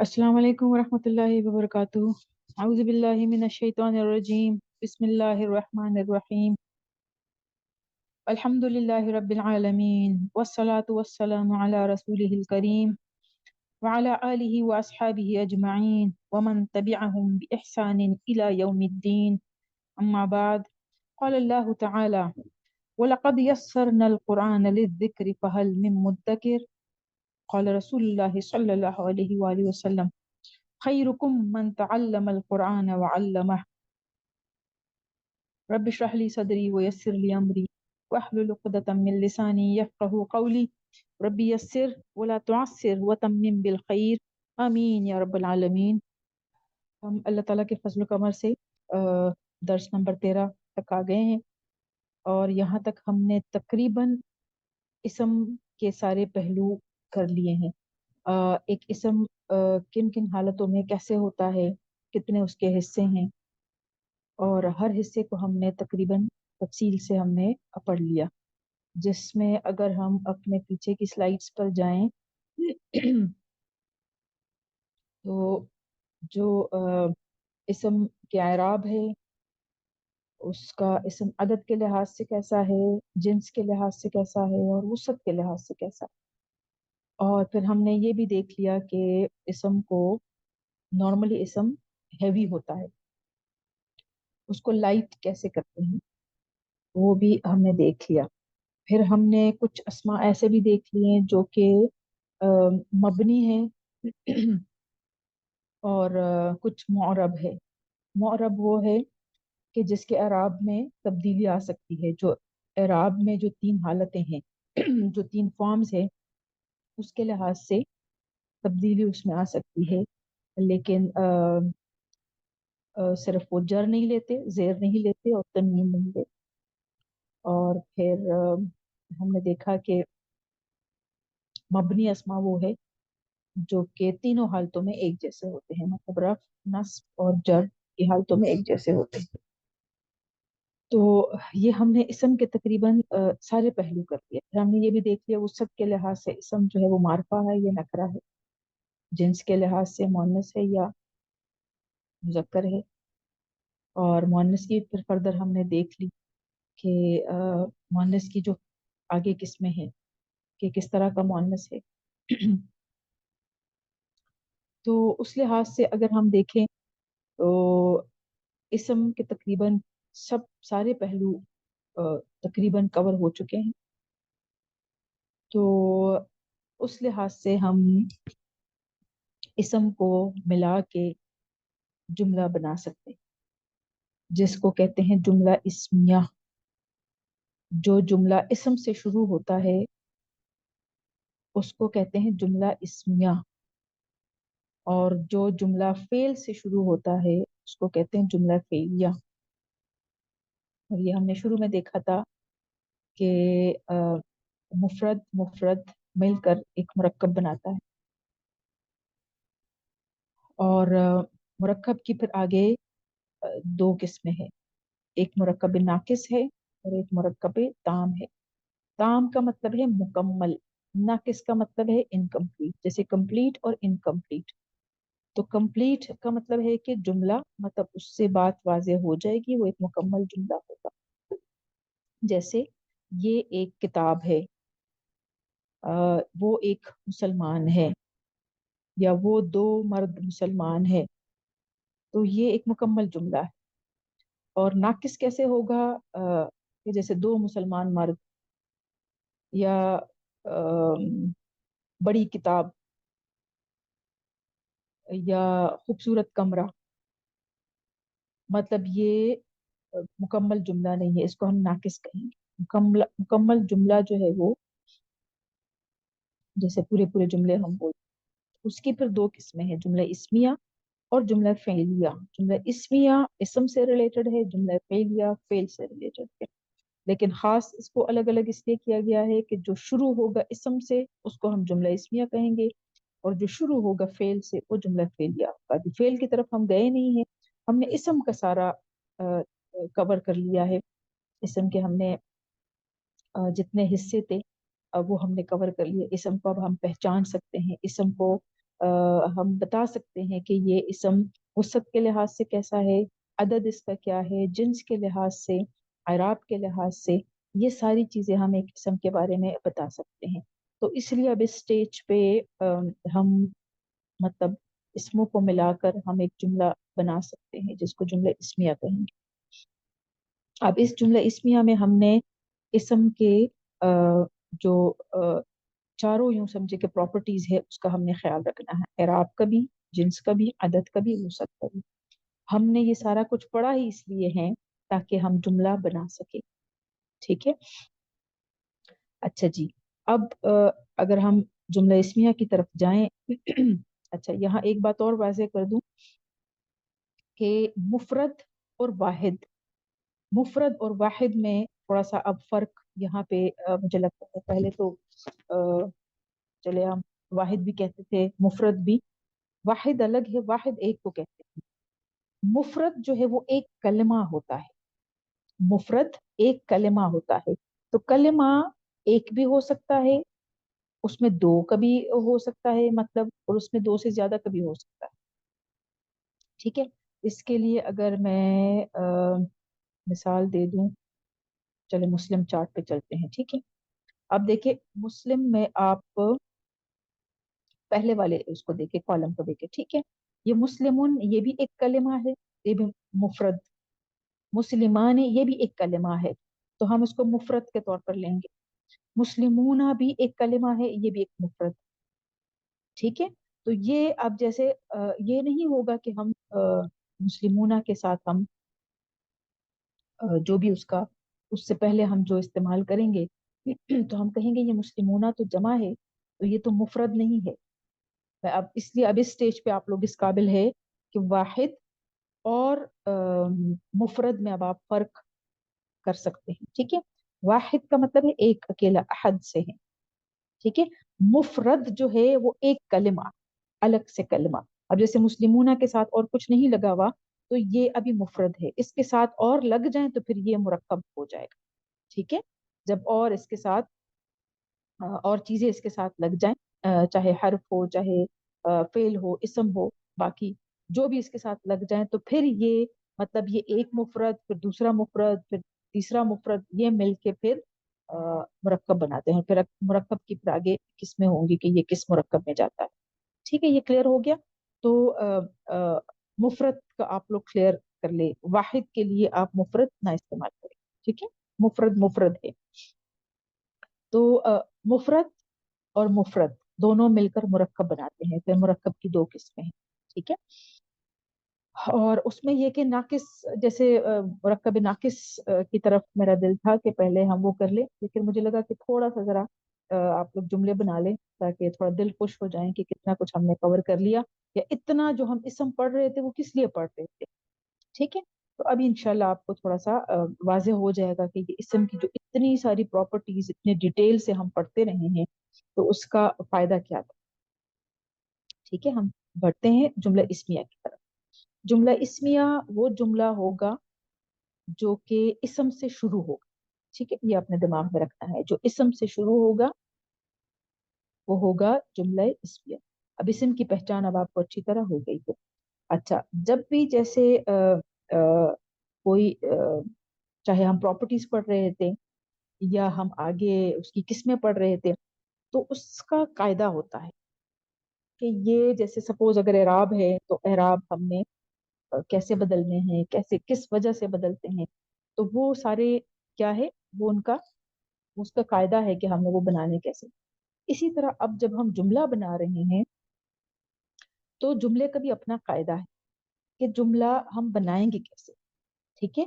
अस्सलाम वालेकुम वरहमतुल्लाहि वबरकातुहू। औज़ु बिल्लाहि मिनश शैतानिर रजीम। बिस्मिल्लाहिर रहमानिर रहीम। अल्हम्दुलिल्लाहि रब्बिल आलमीन वस्सलातु वस्सलामु अला रसूलिहिल करीम व अला आलिहि व अस्हाबिहि अजमईन व मन तबिअहुम बि इहसानिन इला यौमिद्दीन। अम्मा बाद। क़ाल अल्लाहु तआला व लक़द यस्सरनल क़ुरआन लिज़्ज़िक्रि फ़हल मिन मुद्दकिर। क़ाल रसूलुल्लाहि सल्लल्लाहु अलैहि वसल्लम खैरुकुम मन तअल्लमल क़ुरआन व अल्लमह। रब्बि इश्रह ली सदरी व यस्सिर ली अमरी वहलुल उक़दतम मिन लिसानी यफ़क़हू क़ौली। रब्बि यस्सिर व ला तुअस्सिर व तम्मिम बिल खैर। आमीन या रब्बल आलमीन। हम अल्लाह ताला के फजल कमर से दर्स नंबर 13 तक आ गए हैं और यहाँ तक हमने तकरीबन इसम के सारे पहलू कर लिए हैं। एक इसम किन किन हालतों में कैसे होता है, कितने उसके हिस्से हैं, और हर हिस्से को हमने तकरीबन तफसील से हमने पढ़ लिया। जिसमें अगर हम अपने पीछे की स्लाइड्स पर जाएं तो जो इसम के एराब है, उसका इसम अदद के लिहाज से कैसा है, जिन्स के लिहाज से कैसा है और वसअत के लिहाज से कैसा है। और फिर हमने ये भी देख लिया कि इसम को नॉर्मली इसम हैवी होता है, उसको लाइट कैसे करते हैं वो भी हमने देख लिया। फिर हमने कुछ अस्मा ऐसे भी देख लिए जो कि मबनी है और कुछ मुअरब है। मुअरब वो है कि जिसके एराब में तब्दीली आ सकती है। जो एराब में जो तीन हालतें हैं जो तीन फॉर्म्स हैं, उसके लिहाज से तब्दीली उसमें आ सकती है, लेकिन सिर्फ वो जर नहीं लेते, जेर नहीं लेते और तनवीन नहीं लेते। और फिर हमने देखा कि मबनी अस्मा वो है जो कि तीनों हालतों में एक जैसे होते हैं, मतलब रफ, नस्ब और जर की हालतों में एक जैसे होते हैं। तो ये हमने इसम के तकरीबन सारे पहलू कर लिए। फिर हमने ये भी देख लिया वसअत के लिहाज से इसम जो है वो मारफा है या नकरा है, जिन्स के लिहाज से मुअन्नस है या मुज़क्कर है। और मुअन्नस की फिर फर्दर हमने देख ली कि मुअन्नस की जो आगे किस्में हैं कि किस तरह का मुअन्नस है। तो उस लिहाज से अगर हम देखें तो इसम के तकरीबन सब सारे पहलू तकरीबन कवर हो चुके हैं। तो उस लिहाज से हम इसम को मिला के जुमला बना सकते हैं, जिसको कहते हैं जुमला इस्मिया। जो जुमला इसम से शुरू होता है उसको कहते हैं जुमला इस्मिया, और जो जुमला फेल से शुरू होता है उसको कहते हैं जुमला फेलिया। और ये हमने शुरू में देखा था कि मुफरद मुफरद मिलकर एक मुरक्कब बनाता है। और मुरक्कब की फिर आगे दो किस्में हैं, एक मुरक्कब नाकिस है और एक मुरक्कब ताम है। ताम का मतलब है मुकम्मल, नाकिस का मतलब है इनकम्प्लीट, जैसे कंप्लीट और इनकम्प्लीट। तो कंप्लीट का मतलब है कि जुमला, मतलब उससे बात वाज़ेह हो जाएगी, वो एक मुकम्मल जुमला होगा। जैसे ये एक किताब है, वो एक मुसलमान है, या वो दो मर्द मुसलमान है। तो ये एक मुकम्मल जुमला है। और नाकिस कैसे होगा? कि जैसे दो मुसलमान मर्द, या बड़ी किताब, या खूबसूरत कमरा। मतलब ये मुकम्मल जुमला नहीं है, इसको हम नाकिस कहेंगे। मुकम्मल मुकम्मल जुमला जो है वो, जैसे पूरे पूरे जुमले हम बोलते हैं, उसकी फिर दो किस्में हैं, जुमला इस्मिया और जुमला फेलिया। जुमला इस्मिया इसम से रिलेटेड है, जुमला फेलिया फेल से रिलेटेड है। लेकिन खास इसको अलग अलग इसलिए किया गया है कि जो शुरू होगा इसम से उसको हम जुमला इस्मिया कहेंगे, और जो शुरू होगा फेल से वो जुमला फेलिया होगा। अभी फेल की तरफ हम गए नहीं है, हमने इसम का सारा कवर कर लिया है। इसम के हमने जितने हिस्से थे वो हमने कवर कर लिए। इसम को अब हम पहचान सकते हैं, इसम को हम बता सकते हैं कि ये इसम वसत के लिहाज से कैसा है, अदद इसका क्या है, जिन्स के लिहाज से, अराब के लिहाज से, ये सारी चीज़ें हम एक इसम के बारे में बता सकते हैं। तो इसलिए अब इस स्टेज पे हम मतलब इसमों को मिलाकर हम एक जुमला बना सकते हैं जिसको जुमला इस्मिया कहेंगे। अब इस जुमला इस्मिया में हमने इसम के जो चारों यूं समझे कि प्रॉपर्टीज है उसका हमने ख्याल रखना है, एराब का भी, जिन्स का भी, अदद का भी, वसत का भी। हमने ये सारा कुछ पढ़ा ही इसलिए है ताकि हम जुमला बना सके। ठीक है। अच्छा जी। अब अगर हम जुमला इस्मिया की तरफ जाएं अच्छा, यहाँ एक बात और वाज़ेह कर दूं कि मुफरद और वाहिद, मुफरद और वाहिद में थोड़ा सा अब फर्क यहाँ पे मुझे लगता है। पहले तो चले हम वाहिद भी कहते थे, मुफरद भी। वाहिद अलग है, वाहिद एक को कहते हैं। मुफरद जो है वो एक कलमा होता है, मुफरद एक कलमा होता है। तो कलमा एक भी हो सकता है, उसमें दो कभी हो सकता है मतलब, और उसमें दो से ज्यादा कभी हो सकता है। ठीक है। इसके लिए अगर मैं मिसाल दे दूं, चले मुस्लिम चार्ट पे चलते हैं। ठीक है। अब देखिए मुस्लिम में आप पहले वाले उसको देखे, कॉलम को देखे। ठीक है। ये मुस्लिमुन, ये भी एक कलिमा है, ये भी मुफरद। मुस्लिमान, ये भी एक कलिमा है, तो हम इसको मुफरद के तौर पर लेंगे। मुस्लिमूना भी एक कलिमा है, ये भी एक मुफरद। ठीक है। तो ये अब जैसे ये नहीं होगा कि हम मुस्लिमूना के साथ हम जो भी उसका उससे पहले हम जो इस्तेमाल करेंगे तो हम कहेंगे ये मुस्लिमूना तो जमा है, तो ये तो मुफरद नहीं है। मैं अब इसलिए अब इस स्टेज पे आप लोग इस काबिल है कि वाहिद और मुफरद में अब आप फर्क कर सकते हैं। ठीक है। वाहिद का मतलब है एक अकेला, अहद से है। ठीक है। मुफरद जो है वो एक कलिमा, अलग से कलिमा। अब जैसे मुस्लिमूना के साथ और कुछ नहीं लगा हुआ, तो ये अभी मुफरद है। इसके साथ और लग जाए तो फिर ये मुरक्कब हो जाएगा। ठीक है। जब और इसके साथ और चीजें इसके साथ लग जाएं, चाहे हर्फ हो, चाहे फेल हो, इसम हो, बाकी जो भी इसके साथ लग जाएं, तो फिर ये मतलब ये एक मुफरद, फिर दूसरा मुफरद, फिर तीसरा मुफरद, ये मिलके फिर मुरक्कब बनाते हैं। फिर मुरक्कब की फिर आगे किस्में होंगी कि ये किस मुरक्कब में जाता है। ठीक है, ये क्लियर हो गया। तो मुफरद का आप लोग क्लियर कर ले, वाहिद के लिए आप मुफरद ना इस्तेमाल करें। ठीक है। मुफरद मुफरद है। तो मुफरद और मुफरद दोनों मिलकर मुरक्कब बनाते हैं, फिर मुरक्कब की दो किस्में हैं। ठीक है। और उसमें ये कि नाकिस, जैसे मुरक्कब नाकिस की तरफ मेरा दिल था कि पहले हम वो कर ले, लेकिन मुझे लगा कि थोड़ा सा जरा आप लोग जुमले बना लें ताकि थोड़ा दिल खुश हो जाए कि कितना कुछ हमने कवर कर लिया, या इतना जो हम इसम पढ़ रहे थे वो किस लिए पढ़ रहे थे। ठीक है। तो अभी इंशाल्लाह आपको थोड़ा सा वाज़ेह हो जाएगा कि ये इसम की जो इतनी सारी प्रॉपर्टीज इतने डिटेल से हम पढ़ते रहे हैं, तो उसका फायदा क्या था। ठीक है। हम बढ़ते हैं जुमला इस्मिया की तरफ। जुमला इस्मिया वो जुमला होगा जो कि इसम से शुरू होगा। ठीक है, ये अपने दिमाग में रखना है, जो इसम से शुरू होगा वो होगा जुमला इस्मिया। अब इसम की पहचान अब आपको अच्छी तरह हो गई है। अच्छा, जब भी जैसे कोई चाहे हम प्रॉपर्टीज पढ़ रहे थे या हम आगे उसकी किस्में पढ़ रहे थे, तो उसका कायदा होता है कि ये जैसे सपोज अगर एराब है तो एराब हमने कैसे बदलने हैं, कैसे किस वजह से बदलते हैं, तो वो सारे क्या है, वो उनका उसका कायदा है कि हमें वो बनाने कैसे। इसी तरह अब जब हम जुमला बना रहे हैं तो जुमले का भी अपना कायदा है कि जुमला हम बनाएंगे कैसे। ठीक है।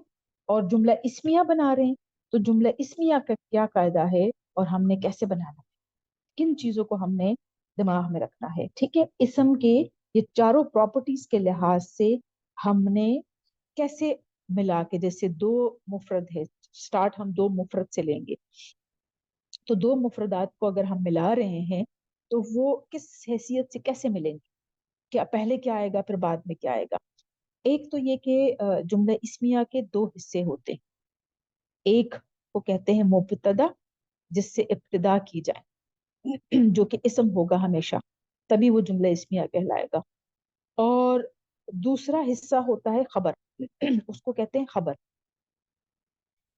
और जुमला इस्मिया बना रहे हैं तो जुमला इस्मिया का क्या कायदा है और हमने कैसे बनाना है, किन चीजों को हमने दिमाग में रखना है। ठीक है। इसम के ये चारों प्रॉपर्टीज के लिहाज से हमने कैसे मिला के, जैसे दो मुफरद है, स्टार्ट हम दो मुफरद से लेंगे, तो दो मुफरदात को अगर हम मिला रहे हैं तो वो किस हैसियत से कैसे मिलेंगे, क्या पहले क्या आएगा फिर बाद में क्या आएगा। एक तो ये कि जुमला इस्मिया के दो हिस्से होते हैं। एक को कहते हैं मुब्तदा, जिससे इब्तिदा की जाए जो कि इसम होगा हमेशा। तभी वो जुमला इस्मिया कहलाएगा। और दूसरा हिस्सा होता है खबर उसको कहते हैं खबर,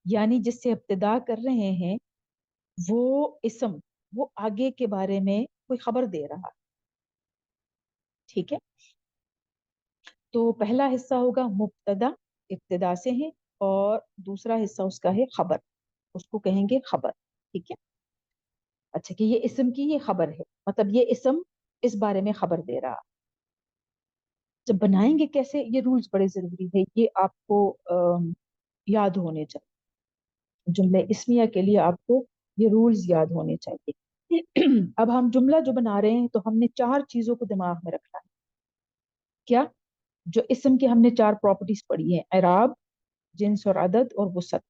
यानी जिससे इब्तिदा कर रहे हैं वो इसम, वो आगे के बारे में कोई खबर दे रहा है। ठीक है, तो पहला हिस्सा होगा मुब्तदा, इब्तिदा से है, और दूसरा हिस्सा उसका है खबर, उसको कहेंगे खबर। ठीक है, अच्छा कि ये इसम की ये खबर है, मतलब ये इसम इस बारे में खबर दे रहा। जब बनाएंगे कैसे, ये रूल्स बड़े जरूरी है, ये आपको याद होने चाहिए। जुमले इस्मिया के लिए आपको ये रूल्स याद होने चाहिए। अब हम जुमला जो बना रहे हैं तो हमने चार चीजों को दिमाग में रखना है। क्या? जो इसम की हमने चार प्रॉपर्टीज पढ़ी है, एराब, जिन्स और अदद और वसत,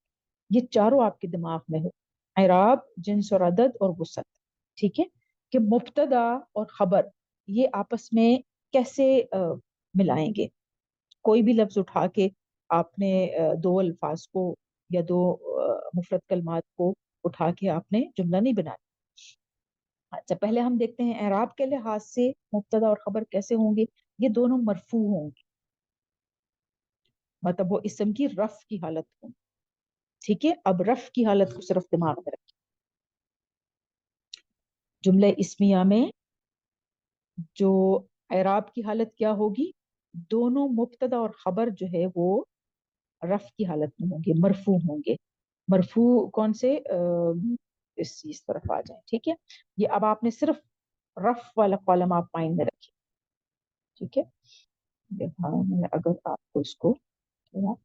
ये चारों आपके दिमाग में हो। एराब, जिन्स और अदद और वसत। ठीक है, कि मुब्तदा और खबर ये आपस में कैसे मिलाएंगे। कोई भी लफ्ज उठा के आपने दो अल्फाज को या दो मुफरत कलमात को उठा के आपने जुमला नहीं बनाया। अच्छा, पहले हम देखते हैं एराब के लिहाज से मुब्तदा और खबर कैसे होंगे। ये दोनों मरफू होंगे, मतलब वो इसम की रफ की हालत होंगी। ठीक है, अब रफ की हालत को सिर्फ दिमाग में रखें। जुमले इस्मिया में जो एराब की हालत क्या होगी, दोनों मुब्तदा और खबर जो है वो रफ की हालत में होंगे, मरफू होंगे। मरफू कौन से, इस तरफ आ जाए। ठीक है, ये अब आपने सिर्फ रफ वाला कॉलम आप माइंड में रखिए। ठीक है, हाँ मैं अगर आपको इसको थोड़ा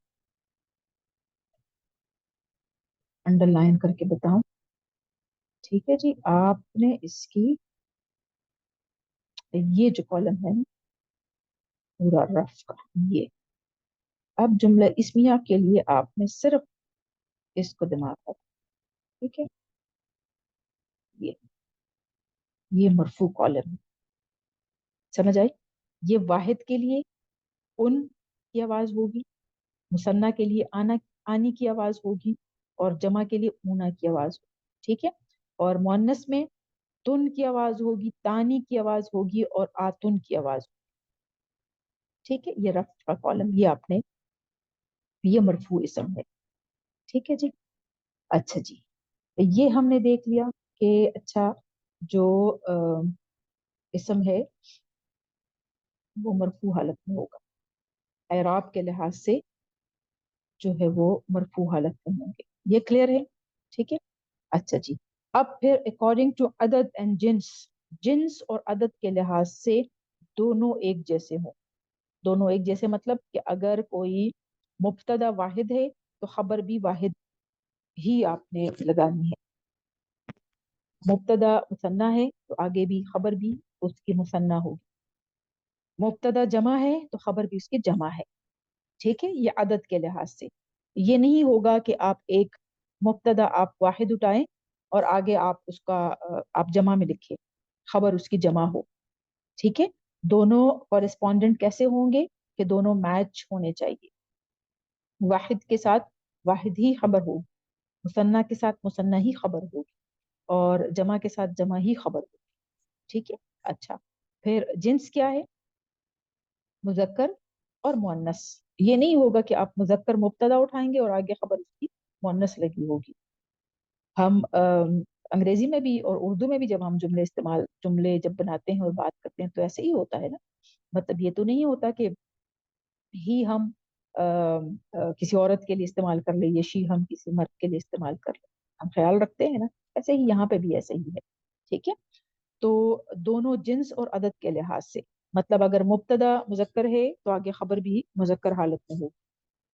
अंडरलाइन करके बताऊं। ठीक है जी, आपने इसकी ये जो कॉलम है ना, पूरा रफ का ये, अब जुमला इस्मिया के लिए आपने सिर्फ इसको दिमाग में रखना। ठीक है, ये ये मरफू कॉलम, समझ आई? ये वाहिद के लिए उन की आवाज होगी, मुसन्ना के लिए आना, आनी की आवाज होगी, और जमा के लिए ऊना की आवाज होगी। ठीक है, और मुअन्नस में तुन की आवाज होगी, तानी की आवाज होगी, और आतुन की आवाज होगी। ठीक है, ये रफ का कॉलम, ये आपने, ये मरफू इसम है। ठीक है जी, अच्छा जी, ये हमने देख लिया कि अच्छा जो इसम है वो मरफू हालत में होगा, एराब के लिहाज से जो है वो मरफू हालत में होंगे। ये क्लियर है? ठीक है, अच्छा जी, अब फिर अकॉर्डिंग टू अदद एंड जिन्स, जिन्स और अदद के लिहाज से दोनों एक जैसे हों। दोनों एक जैसे मतलब कि अगर कोई मुब्तदा वाहिद है तो खबर भी वाहिद ही आपने लगानी है। मुब्तदा मुसन्ना है तो आगे भी खबर भी उसकी मुसन्ना होगी। मुब्तदा जमा है तो खबर भी उसकी जमा है। ठीक है, ये अदद के लिहाज से। ये नहीं होगा कि आप एक मुब्तदा आप वाहिद उठाएं और आगे आप उसका आप जमा में लिखिए, खबर उसकी जमा हो। ठीक है, दोनों कॉरेस्पॉन्डेंट कैसे होंगे कि दोनों मैच होने चाहिए। वाहिद के साथ वाहिद ही खबर होगी, मुसन्ना के साथ मुसन्ना ही खबर होगी, और जमा के साथ जमा ही खबर होगी। ठीक है, अच्छा, फिर जिन्स क्या है, मुजक्कर और मुअन्नस। ये नहीं होगा कि आप मुजक्कर मुब्तदा उठाएंगे और आगे खबर उसकी मुअन्नस लगी होगी। हम अंग्रेजी में भी और उर्दू में भी जब हम जुमले जब बनाते हैं और बात करते हैं तो ऐसे ही होता है ना। मतलब ये तो नहीं होता कि ही हम किसी औरत के लिए इस्तेमाल कर ले, ये शी हम किसी मर्द के लिए इस्तेमाल कर ले, हम ख्याल रखते हैं ना। ऐसे ही यहाँ पे भी ऐसे ही है। ठीक है, तो दोनों जिन्स और अदद के लिहाज से, मतलब अगर मुब्तदा मुजक्कर है तो आगे खबर भी मुजक्कर हालत में होगी,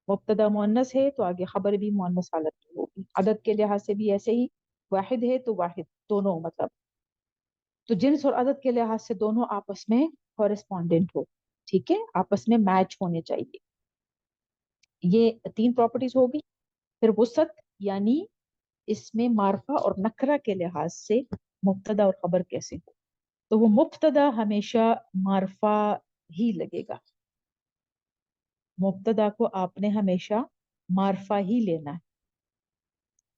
मुब्तदा मुअन्नस है तो आगे खबर भी मुअन्नस हालत में होगी। अदद के लिहाज से भी ऐसे ही, वाहिद है तो वाहिद, दोनों मतलब, तो जिन्स और अदद के लिहाज से दोनों आपस में कॉरेस्पॉन्डेंट हो। ठीक है, आपस में मैच होने चाहिए। ये तीन प्रॉपर्टीज होगी। फिर वसत, यानी इसमें मार्फा और नकरा के लिहाज से मुब्तदा और खबर कैसे हो, तो वो मुब्तदा हमेशा मार्फा ही लगेगा। मुब्तदा को आपने हमेशा मार्फा ही लेना है।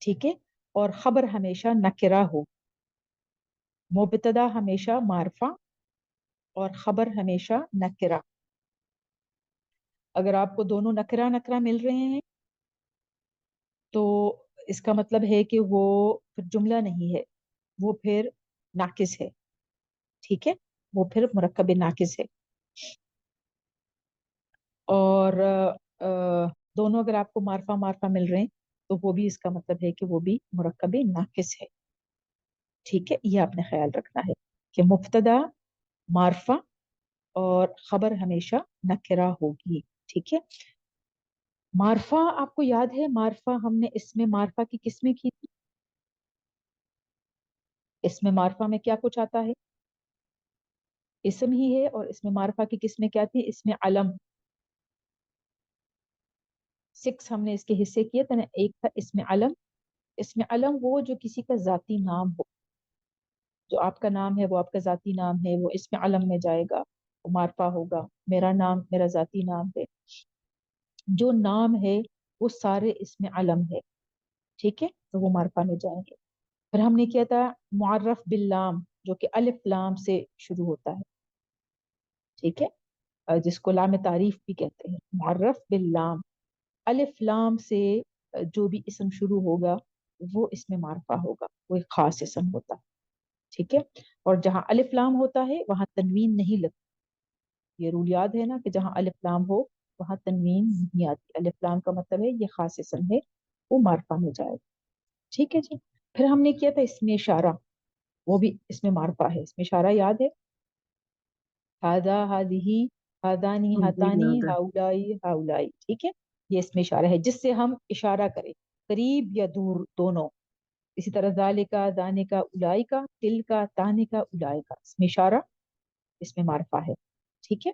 ठीक है, और खबर हमेशा नकरा हो। मुब्तदा हमेशा मार्फा, اور खबर हमेशा नकरा। अगर आपको दोनों नकरा नकरा मिल रहे हैं तो इसका मतलब है कि वो फिर जुमला नहीं है, वो फिर नाकिस है। ठीक है, वो फिर मुरक्कब नाकिस है। और दोनों अगर आपको मारफा मारफा मिल रहे हैं तो वो भी इसका मतलब है कि वो भी मुरक्कब नाकिस है। ठीक है, ये आपने ख्याल रखना है कि मुब्तदा मारफा और खबर हमेशा नकरा होगी। ठीक है, मारफा आपको याद है, मारफा हमने इसमें मारफा की किस्में की थी। इसमें मारफा में क्या कुछ आता है, इसम ही है, और इसमें मारफा की किस्में क्या थी, इसमें अलम। 6 हमने इसके हिस्से किए थे ना, एक था इसमें अलम। इसमें अलम वो जो किसी का जाती नाम हो, जो आपका नाम है वो आपका जाती नाम है, वो इसमें अलम में जाएगा, वो मारफा होगा। मेरा नाम मेरा जाती नाम है, जो नाम है वो सारे इसमें अलम है। ठीक है, तो वो मारफा में जाएंगे। फिर हमने किया था मुअर्रफ बिल्लाम, जो कि अलिफ लाम से शुरू होता है। ठीक है, जिसको लाम तारीफ भी कहते हैं, मुअर्रफ बिल्लाम। अलिफ लाम से जो भी इसम शुरू होगा वो इसमें मारफा होगा, वो एक खास इसम होता है। ठीक है, और जहाँ अलिफ लाम होता है वहां तनवीन नहीं लगती। ये रूल याद है ना कि जहाँ अलिफ लाम हो वहां तनवीन नहीं आती। अलिफ लाम का मतलब है ये खास इसम है, वो मारफा में जाएगा। ठीक है जी। फिर हमने किया था इसमें इशारा, वो भी इसमें मारफा है। इसमें इशारा याद है, हादा हादिही हादानी जी हातानी याद है। हाउलाई हाउलाई। ठीक है, ये इसमें इशारा है जिससे हम इशारा करें, करीब या दूर दोनों। इसी तरह जाले का दाने का उलाई का, तिल का ताने का उलाई का, इसमें इशारा, इसमें मारफा है। ठीक है,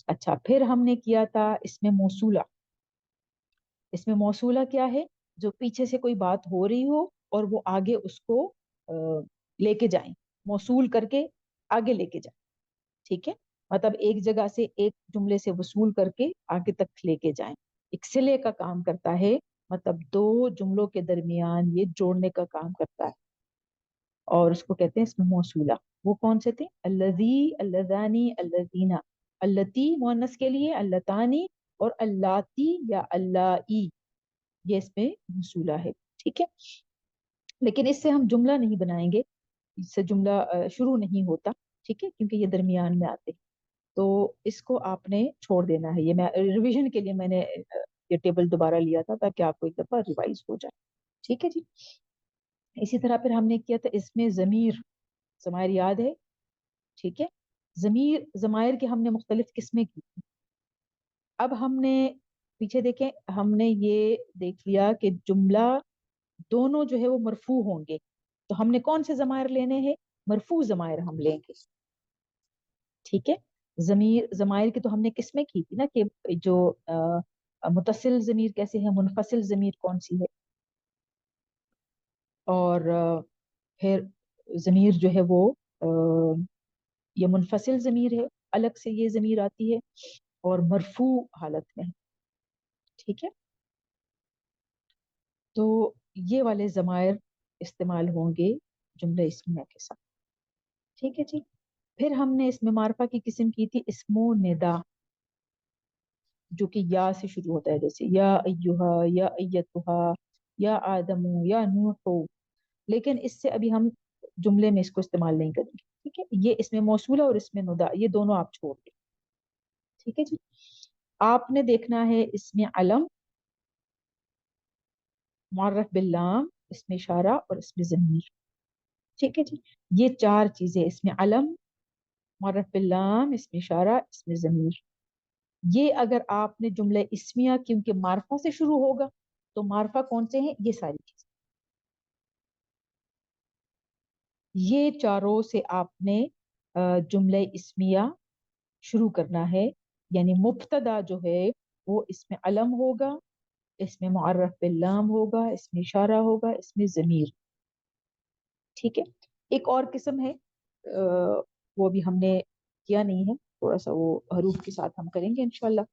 अच्छा फिर हमने किया था इसमें मौसूला। इसमें मौसूला क्या है, जो पीछे से कोई बात हो रही हो और वो आगे उसको लेके जाए, मौसूल करके आगे लेके जाए। ठीक है, मतलब एक जगह से एक जुमले से वसूल करके आगे तक लेके जाएं, एक सिले का काम करता है। मतलब दो जुमलों के दरमियान ये जोड़ने का काम करता है, और उसको कहते हैं इसमें मौसूला। वो कौन से थे, अल्लजी अल्लजानी अल्लजीना। अल्लती मुअन्नस के लिए, अल्लतानी और अल्लाती या अल्लाई, ये इसमें मौसूला है। ठीक है, लेकिन इससे हम जुमला नहीं बनाएंगे, इससे जुमला शुरू नहीं होता। ठीक है, क्योंकि ये दरमियान में आते हैं। तो इसको आपने छोड़ देना है। ये मैं रिवीजन के लिए मैंने ये टेबल दोबारा लिया था ताकि आपको एक दफा रिवाइज हो जाए। ठीक है जी। इसी तरह फिर हमने किया था इसमें जमीर, जमायर याद है। ठीक है, जमीर जमायर के हमने मुख्तलिफ किस्में की। अब हमने पीछे देखें, हमने ये देख लिया कि जुमला दोनों जो है वो मरफू होंगे, तो हमने कौन से जमायर लेने हैं, मरफू जमायर हम लेंगे। ठीक है, जमीर जमायर की तो हमने किस्में की थी ना, कि जो मुतसिल जमीर कैसे है, मुनफसिल जमीर कौन सी है, और फिर जमीर जो है वो ये मुनफसिल जमीर है, अलग से ये जमीर आती है, और मरफू हालत में है। ठीक है, तो ये वाले जमायर इस्तेमाल होंगे जुमले इस्मिया के साथ। ठीक है जी। फिर हमने इसमें मारफा की किस्म की थी इस्मो निदा, जो कि या से शुरू होता है, जैसे या अय्युहा या अय्यतुहा या आदमू या नूहू। लेकिन इससे अभी हम जुमले में इसको इस्तेमाल नहीं करेंगे। ठीक है, ये इसमें मौसूला और इसमें नुदा, ये दोनों आप छोड़ दें। ठीक है जी। आपने देखना है इसमें अलम, मुअर्रफ बिल्लाम, इसमें इशारा और इसमें ज़मीर। ठीक है जी, ये चार चीजें, इसमें अलम, मुअर्रफ बिल्लाम, इसमें इशारा, इसमें ज़मीर। ये अगर आपने जुमले इस्मिया, क्योंकि मार्फा से शुरू होगा, तो मार्फा कौन से हैं, ये सारी चीजें, ये चारों से आपने जुमले इस्मिया शुरू करना है। यानी मुब्तदा जो है वो इसमें अलम होगा, इसमें मुअर्रफ बिल्लाम होगा, इसमें इशारा होगा, इसमें ज़मीर। ठीक है, एक और किस्म है, वो भी हमने किया नहीं है, थोड़ा सा वो हरूफ के साथ हम करेंगे इंशाल्लाह।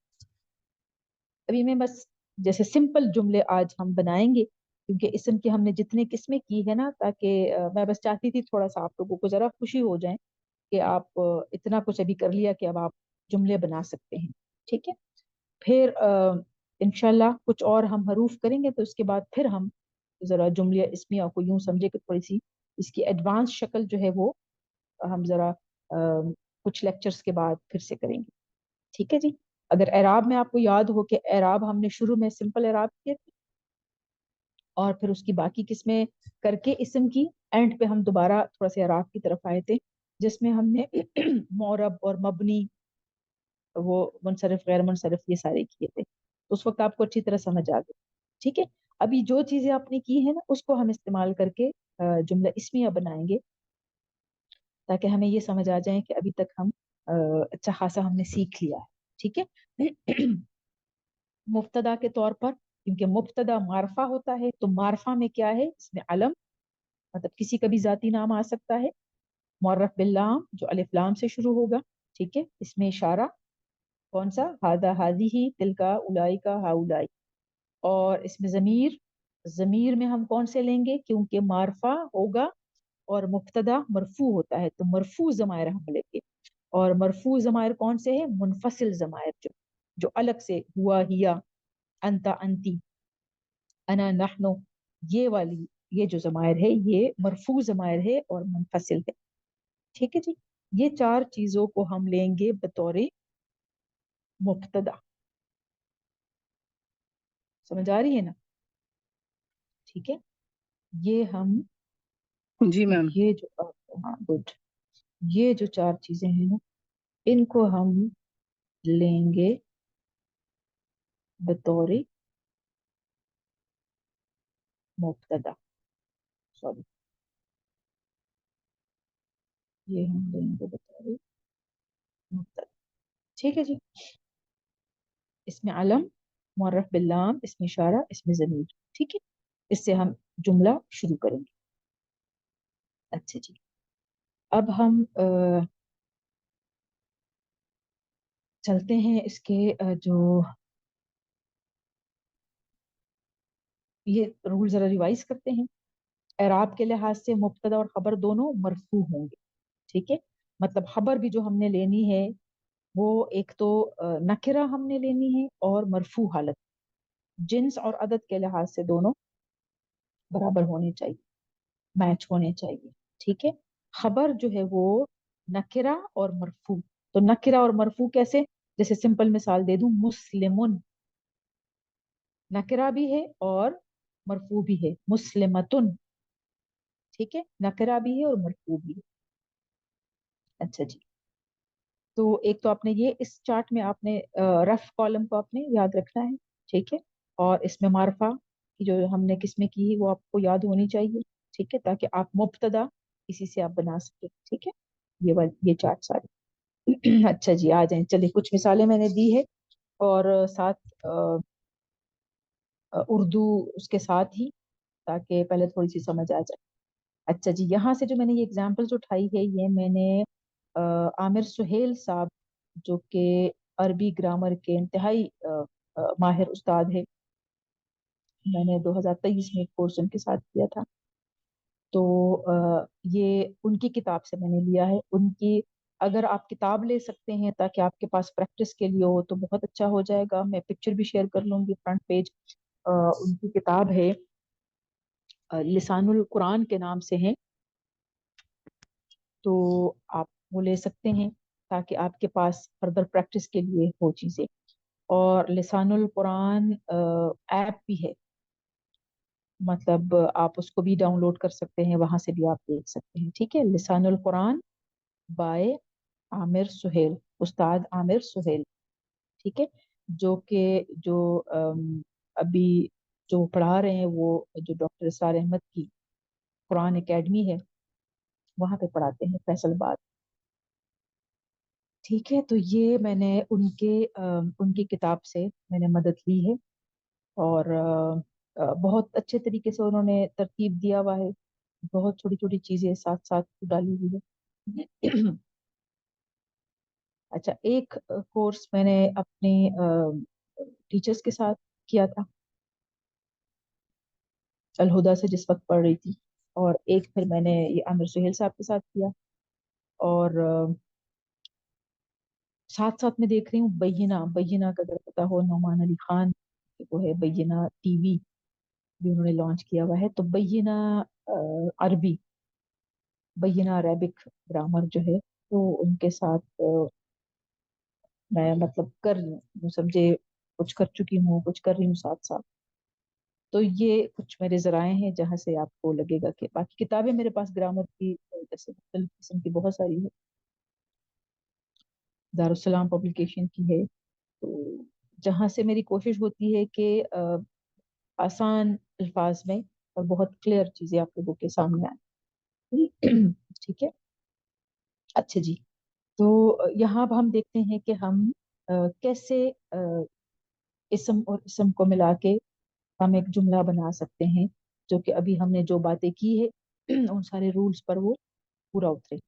अभी मैं बस जैसे सिंपल जुमले आज हम बनाएंगे, क्योंकि इसम की हमने जितने किस्में की है ना, ताकि मैं बस चाहती थी थोड़ा सा आप लोगों को जरा खुशी हो जाए کہ آپ اتنا کچھ ابھی کر لیا کہ اب آپ جملے بنا سکتے ہیں. ٹھیک ہے. پھر انشاءاللہ کچھ اور ہم حروف کریں گے، تو اس کے بعد پھر ہم ذرا جملے اسمیہ کو یوں سمجھے کہ تھوڑی سی اس کی ایڈوانس شکل جو ہے وہ ہم ذرا کچھ لیکچرز کے بعد پھر سے کریں گے. ٹھیک ہے جی. اگر اعراب میں آپ کو یاد ہو کہ اعراب ہم نے شروع میں سمپل اعراب کیے تھے، اور پھر اس کی باقی قسمیں کر کے اسم کی اینڈ پہ ہم دوبارہ تھوڑا سا اعراب کی طرف آئے تھے، جس میں ہم نے معرب اور مبنی، وہ منصرف غیر منصرف، یہ سارے کیے تھے. اس وقت آپ کو اچھی طرح سمجھ آ گئی. ٹھیک ہے. ابھی جو چیزیں آپ نے کی ہیں نا اس کو ہم استعمال کر کے جملہ اسمیہ بنائیں گے، تاکہ ہمیں یہ سمجھ آ جائیں کہ ابھی تک ہم اچھا خاصا ہم نے سیکھ لیا ہے. ٹھیک ہے. مبتدا کے طور پر، کیونکہ مبتدا معرفہ ہوتا ہے، تو معرفہ میں کیا ہے، اس میں علم، مطلب کسی کا بھی ذاتی نام آ سکتا ہے، معرف باللام جو الف لام سے شروع ہوگا. ٹھیک ہے. اس میں اشارہ کون سا، ہاذا ہذہ تلکا اولئک ہؤلاء. اور اس میں ضمیر، ضمیر میں ہم کون سے لیں گے، کیونکہ معرفہ ہوگا اور مبتدا مرفوع ہوتا ہے تو مرفوع ضمائر ہم لیں گے. اور مرفوع ضمائر کون سے ہیں، منفصل ضمائر، جو الگ سے، ہوا ہیا، انت انتی، انا نحن، یہ والی، یہ جو ضمائر ہے یہ مرفوع ضمائر ہے اور منفصل ہے. ٹھیک ہے جی. یہ چار چیزوں کو ہم لیں گے بطور مبتدا. سمجھ آ رہی ہے نا؟ ٹھیک ہے. یہ ہم، جی میم. یہ جو، ہاں گڈ، یہ جو چار چیزیں ہیں نا ان کو ہم لیں گے بطور مبتدا. سوری، یہ ہم لیں گے بطور مبتدا. ٹھیک ہے جی. اس میں علم، معرف باللام، اس میں اشارہ، اس میں ضمیر. ٹھیک ہے. اس سے ہم جملہ شروع کریں گے. اچھا جی. اب ہم چلتے ہیں اس کے جو یہ رول ذرا ریوائز کرتے ہیں. اعراب کے لحاظ سے مبتدا اور خبر دونوں مرفوع ہوں گے. ٹھیک ہے. مطلب خبر بھی جو ہم نے لینی ہے وہ ایک تو نکرہ ہم نے لینی ہے اور مرفوع حالت. جنس اور عدد کے لحاظ سے دونوں برابر ہونے چاہیے، میچ ہونے چاہیے. ٹھیک ہے. خبر جو ہے وہ نکرہ اور مرفوع. تو نکرہ اور مرفوع کیسے، جیسے سمپل مثال دے دوں، مسلمن نکرہ بھی ہے اور مرفوع بھی ہے، مسلمتن. ٹھیک ہے. نکرہ بھی ہے اور مرفوع بھی ہے. اچھا جی. تو ایک تو آپ نے یہ اس چارٹ میں آپ نے رف کالم کو آپ نے یاد رکھنا ہے. ٹھیک ہے. اور اس میں معرفہ کی جو ہم نے قسمیں کی ہے وہ آپ کو یاد ہونی چاہیے. ٹھیک ہے. تاکہ آپ مبتدا اسی سے آپ بنا سکیں. ٹھیک ہے. یہ چارٹ سارے. اچھا جی. آ جائیں، چلیے کچھ مثالیں میں نے دی ہے اور ساتھ اردو اس کے ساتھ ہی، تاکہ پہلے تھوڑی سی سمجھ آ جائے. اچھا جی. یہاں سے جو میں نے یہ اگزامپلس اٹھائی ہے یہ میں نے عامر سہیل صاحب جو کہ عربی گرامر کے انتہائی ماہر استاد ہے، میں نے 2023 میں ایک کورس ان کے ساتھ کیا تھا، تو یہ ان کی کتاب سے میں نے لیا ہے. ان کی اگر آپ کتاب لے سکتے ہیں تاکہ آپ کے پاس پریکٹس کے لیے ہو تو بہت اچھا ہو جائے گا. میں پکچر بھی شیئر کر لوں گی. فرنٹ پیج ان کی کتاب ہے، لسان القرآن کے نام سے ہیں، تو آپ وہ لے سکتے ہیں تاکہ آپ کے پاس فردر پریکٹس کے لیے ہو چیزیں. اور لسان القرآن ایپ بھی ہے، مطلب آپ اس کو بھی ڈاؤن لوڈ کر سکتے ہیں، وہاں سے بھی آپ دیکھ سکتے ہیں. ٹھیک ہے. لسان القرآن بائے عامر سہیل، استاد عامر سہیل. ٹھیک ہے. جو کہ جو ابھی جو پڑھا رہے ہیں وہ جو ڈاکٹر اسرار احمد کی قرآن اکیڈمی ہے وہاں پہ پڑھاتے ہیں، فیصل آباد. ٹھیک ہے. تو یہ میں نے ان کی کتاب سے میں نے مدد لی ہے، اور بہت اچھے طریقے سے انہوں نے ترتیب دیا ہوا ہے، بہت چھوٹی چھوٹی چیزیں ساتھ ساتھ ڈالی ہوئی ہے. اچھا. ایک کورس میں نے اپنے ٹیچرز کے ساتھ کیا تھا الہدا سے جس وقت پڑھ رہی تھی، اور ایک پھر میں نے یہ عامر سہیل صاحب کے ساتھ کیا. और साथ साथ में देख रही हूँ बैयिना, बैयिना का अगर पता हो, नौमान अली खान वो है, बैयिना टीवी भी उन्होंने लॉन्च किया हुआ है। तो बैयिना अरबी, बैयिना अरेबिक ग्रामर जो है, तो उनके साथ मैं मतलब कर रही हूँ, समझे, कुछ कर चुकी हूँ, कुछ कर रही हूँ साथ साथ। तो ये कुछ मेरे जराए हैं जहाँ से आपको लगेगा कि बाकी किताबें मेरे पास ग्रामर की जैसे मुख्तलिफ किस्म की बहुत सारी है, दारुस्सलाम पब्लिकेशन की है। तो जहाँ से मेरी कोशिश होती है कि आसान अल्फाज में और बहुत क्लियर चीजें आप लोगों के सामने आए। ठीक है, अच्छा जी। तो यहाँ अब हम देखते हैं कि हम कैसे इसम और इसम को मिला के हम एक जुमला बना सकते हैं, जो कि अभी हमने जो बातें की है उन सारे रूल्स पर वो पूरा उतरे।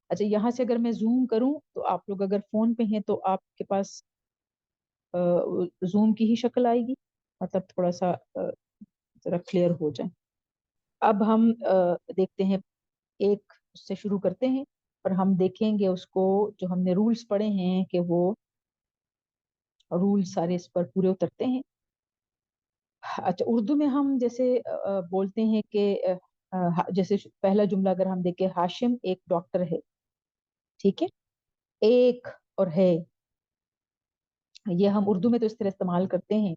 अच्छा, यहाँ से अगर मैं जूम करूं तो आप लोग अगर फोन पे हैं तो आपके पास जूम की ही शक्ल आएगी, मतलब थोड़ा सा जरा क्लियर हो जाए। अब हम देखते हैं, एक उससे शुरू करते हैं और हम देखेंगे उसको, जो हमने रूल्स पढ़े हैं कि वो रूल्स सारे इस पर पूरे उतरते हैं। अच्छा, उर्दू में हम जैसे बोलते हैं कि जैसे पहला जुमला अगर हम देखें, हाशिम एक डॉक्टर है। ठीक है, एक और है, ये हम उर्दू में तो इस तरह इस्तेमाल करते हैं।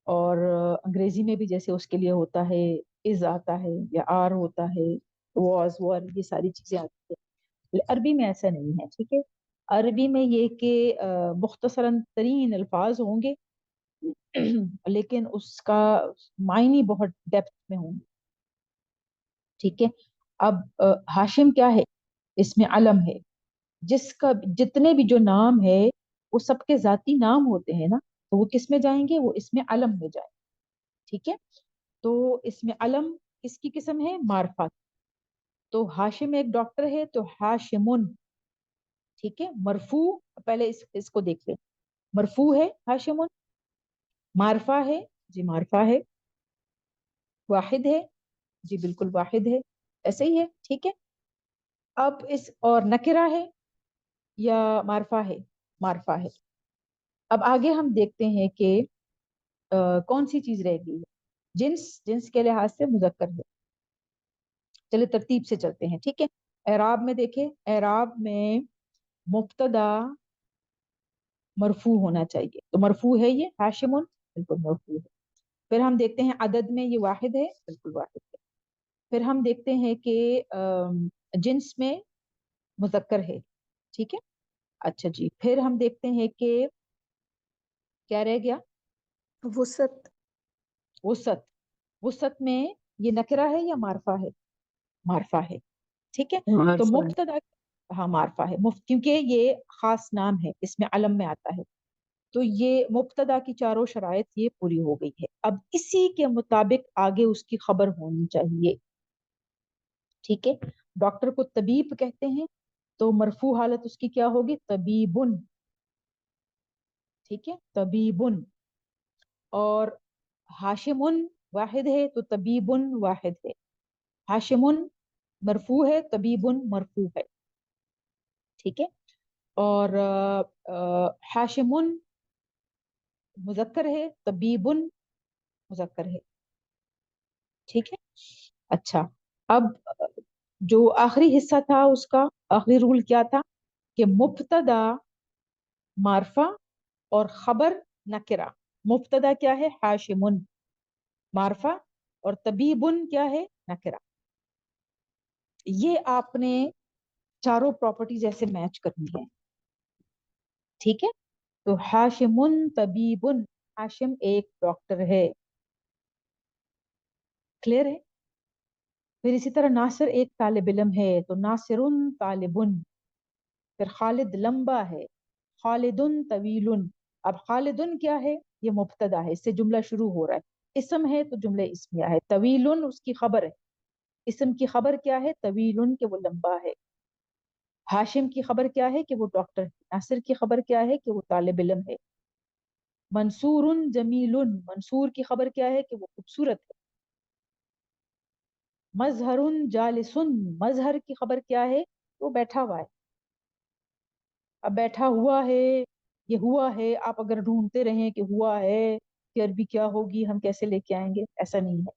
और अंग्रेजी में भी जैसे उसके लिए होता है, इज आता है या आर होता है, वॉज वर, ये सारी चीजें आती है। अरबी में ऐसा नहीं है। ठीक है, अरबी में ये कि मुख्तसरन तरीन अल्फाज होंगे लेकिन उसका मायने बहुत डेप्थ में होंगे। ठीक है, अब हाशिम क्या है, इसमें अलम है, जिसका जितने भी जो नाम है वो सबके जाती नाम होते हैं ना, तो वो किस में जाएंगे, वो इसमें अलम में जाएंगे। ठीक है, तो इसमें अलम किसकी किस्म है, मार्फा। तो हाशिम एक डॉक्टर है तो हाशिमुन। ठीक है, मरफू, पहले इसको देख ले, मरफू है हाशिमुन, मारफा है, जी मारफा है, वाहिद है, जी बिल्कुल वाहिद है, ऐसे ही है। ठीक है, अब इस और नकिरा है या मारफा है, मारफा है। अब आगे हम देखते हैं कि कौन सी चीज रह गई है, जिन्स, जिन्स के लिहाज से मुजक्कर है। चलिए तरतीब से चलते हैं। ठीक है, एराब में देखें, एराब में मुब्तदा मरफू होना चाहिए, तो मरफू है ये हाशिमुन, बिल्कुल मरफू है। फिर हम देखते हैं अदद में ये वाहिद है, बिल्कुल वाहिद है। फिर हम देखते हैं कि जिन्स में मुजक्कर है। ठीक है, अच्छा जी। फिर हम देखते हैं कि क्या रह गया, वसत, वसत, वसत में ये नकरा है या मारफा है, मारफा है। ठीक है, तो मार्फा है। मुब्तदा, हाँ मारफा है, मुफ्त, क्योंकि ये खास नाम है, इसमें अलम में आता है। तो ये मुब्तदा की चारों शराइत ये पूरी हो गई है। अब इसी के मुताबिक आगे उसकी खबर होनी चाहिए। ठीक है, डॉक्टर को तबीब कहते हैं, तो मरफू हालत उसकी क्या होगी, तबीबुन। ठीक है, तबीबुन। और हाशिमुन वाहिद है तो तबीबुन वाहिद है, हाशिमुन मरफू है, तबीबुन मरफू है। ठीक है, और हाशिमुन मुजक्कर है, तबीबुन मुजक्कर है। ठीक है, अच्छा। अब जो आखिरी हिस्सा था उसका आखिरी रूल क्या था, कि मुब्तदा मारफा और खबर नकिरा। मुब्तदा क्या है, हाशिमुन, मारफा, और तबीबुन क्या है, नकिरा। ये आपने चारों प्रॉपर्टीज ऐसे मैच करनी है। ठीक है, तो हाशिमुन तबीबुन, हाशिम एक डॉक्टर है, क्लियर है। फिर इसी तरह नासिर एक तालिब इल्म है, तो नासिरुन तालिबुन। फिर खालिद लंबा है, खालिदुन तवीलुन। अब खालिदुन क्या है, ये मुब्तदा है, इससे जुमला शुरू हो रहा है, इसम है तो जुमले इसमिया है। तवीलुन उसकी खबर है, इसम की खबर क्या है, तवीलुन के वो लंबा है। हाशिम की खबर क्या है कि वो डॉक्टर है, नासिर की खबर क्या है कि वो तालिब इल्म है। मंसूरुन जमीलुन, मंसूर की खबर क्या है कि वो खूबसूरत है। मजहरुन जालिसुन, मजहर की खबर क्या है? वो बैठा हुआ है। अब बैठा हुआ है, ये हुआ है, आप अगर ढूंढते रहें कि हुआ है कि अरबी क्या होगी, हम कैसे लेके आएंगे? ऐसा नहीं है।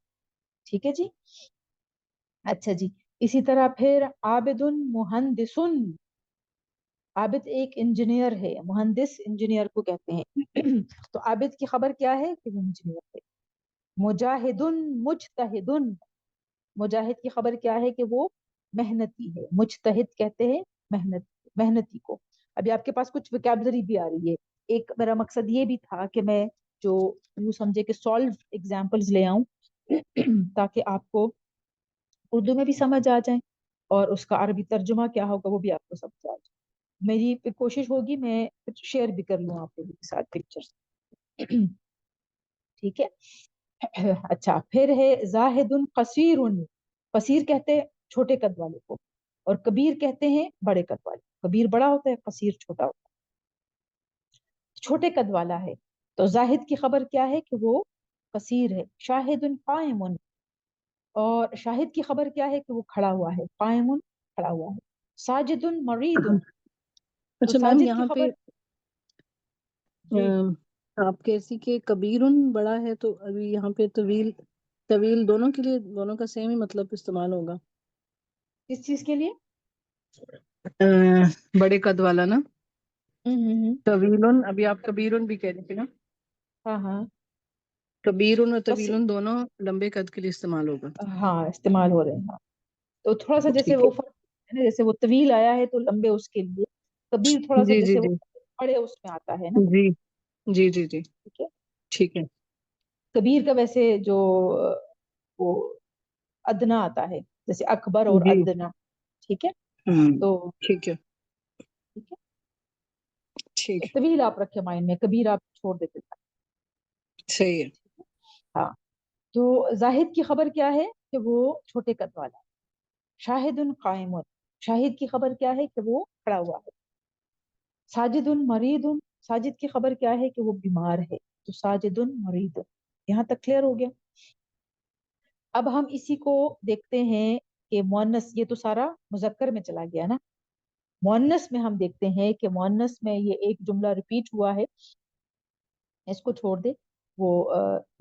ठीक है जी। अच्छा जी, इसी तरह फिर आबिदुन मुहंदिसुन, आबिद एक इंजीनियर है, मुहंदिस इंजीनियर को कहते हैं। तो आबिद की खबर क्या है? कि वो इंजीनियर है। मुजाहिदुन मुजतहिदुन, मुजाहिद की खबर क्या है? कि वो मेहनती है। मुजतहिद कहते हैं मेहनती को। अभी आपके पास कुछ वोकैबुलरी भी आ रही है। एक मेरा मकसद ये भी था कि मैं जो यूं समझे कि सॉल्व एग्जांपल्स ले आऊं ताकि आपको उर्दू में भी समझ आ जाए और उसका अरबी तर्जुमा क्या होगा वो भी आपको समझ आ जाए। मेरी कोशिश होगी मैं शेयर भी कर लूँ आप लोगों के साथ पिक्चर्स। ठीक है। अच्छा, फिर है जाहिदुन कसीरुन, कसीर कहते हैं छोटे कद वाले को, और कबीर कहते हैं बड़े कद वाले। कबीर बड़ा होता है, कसीर छोटा होता है, छोटे कद वाला है। तो जाहिद की खबर क्या है? कि वो कसीर है। शाहिदुन कायमुन, और शाहिद की खबर क्या है? कि वो खड़ा हुआ है। कायमुन, खड़ा हुआ है। साजिदुन मरीदुन, तो अच्छा मैम, साजिद की यहाँ पे खबर। जी। आप कैसी के कबीरुन बड़ा है, तो अभी यहाँ पे तवील तवील दोनों के लिए, दोनों का सेम ही मतलब इस्तेमाल होगा। किस चीज के लिए? बड़े कद वाला ना, हम्म। तवीलुन, अभी आप कबीरुन भी कह रही थी ना। हाँ हाँ। कबीरुन और बस, तवीलुन दोनों लंबे कद के लिए इस्तेमाल होगा। हाँ इस्तेमाल हो रहे हैं, हाँ। तो थोड़ा सा जैसे ठीक वो है। फर्क है ना, जैसे वो तवील आया है तो लंबे उसके लिए, कबीर थोड़ा सा जी जी जैसे वो जी बड़े उसमें आता है ना। जी जी जी जी। ठीक है। ठीक है। कबीर का वैसे जो वो अदना आता है, जैसे अकबर और जी। अदना। ठीक है। हम्म। तो ठीक है। ठीक है। तो ठीक है। तवील आप रखे माइंड में, कबीर आप छोड़ देते थे। सही है। हाँ। तो जाहिद की खबर क्या है? कि वो छोटे कद वाला है। शाहिदुन कायमुन, शाहिद की खबर क्या है? कि वो खड़ा हुआ है। साजिदुन मरीदुन, साजिद की खबर क्या है? कि वो बीमार है। तो साजिदुन मरीदुन, यहाँ तक क्लियर हो गया। अब हम इसी को देखते हैं कि मुअन्नस, ये तो सारा मुजक्कर में चला गया ना। मुअन्नस में हम देखते हैं कि मुअन्नस में ये एक जुमला रिपीट हुआ है। इसको छोड़ दे, वो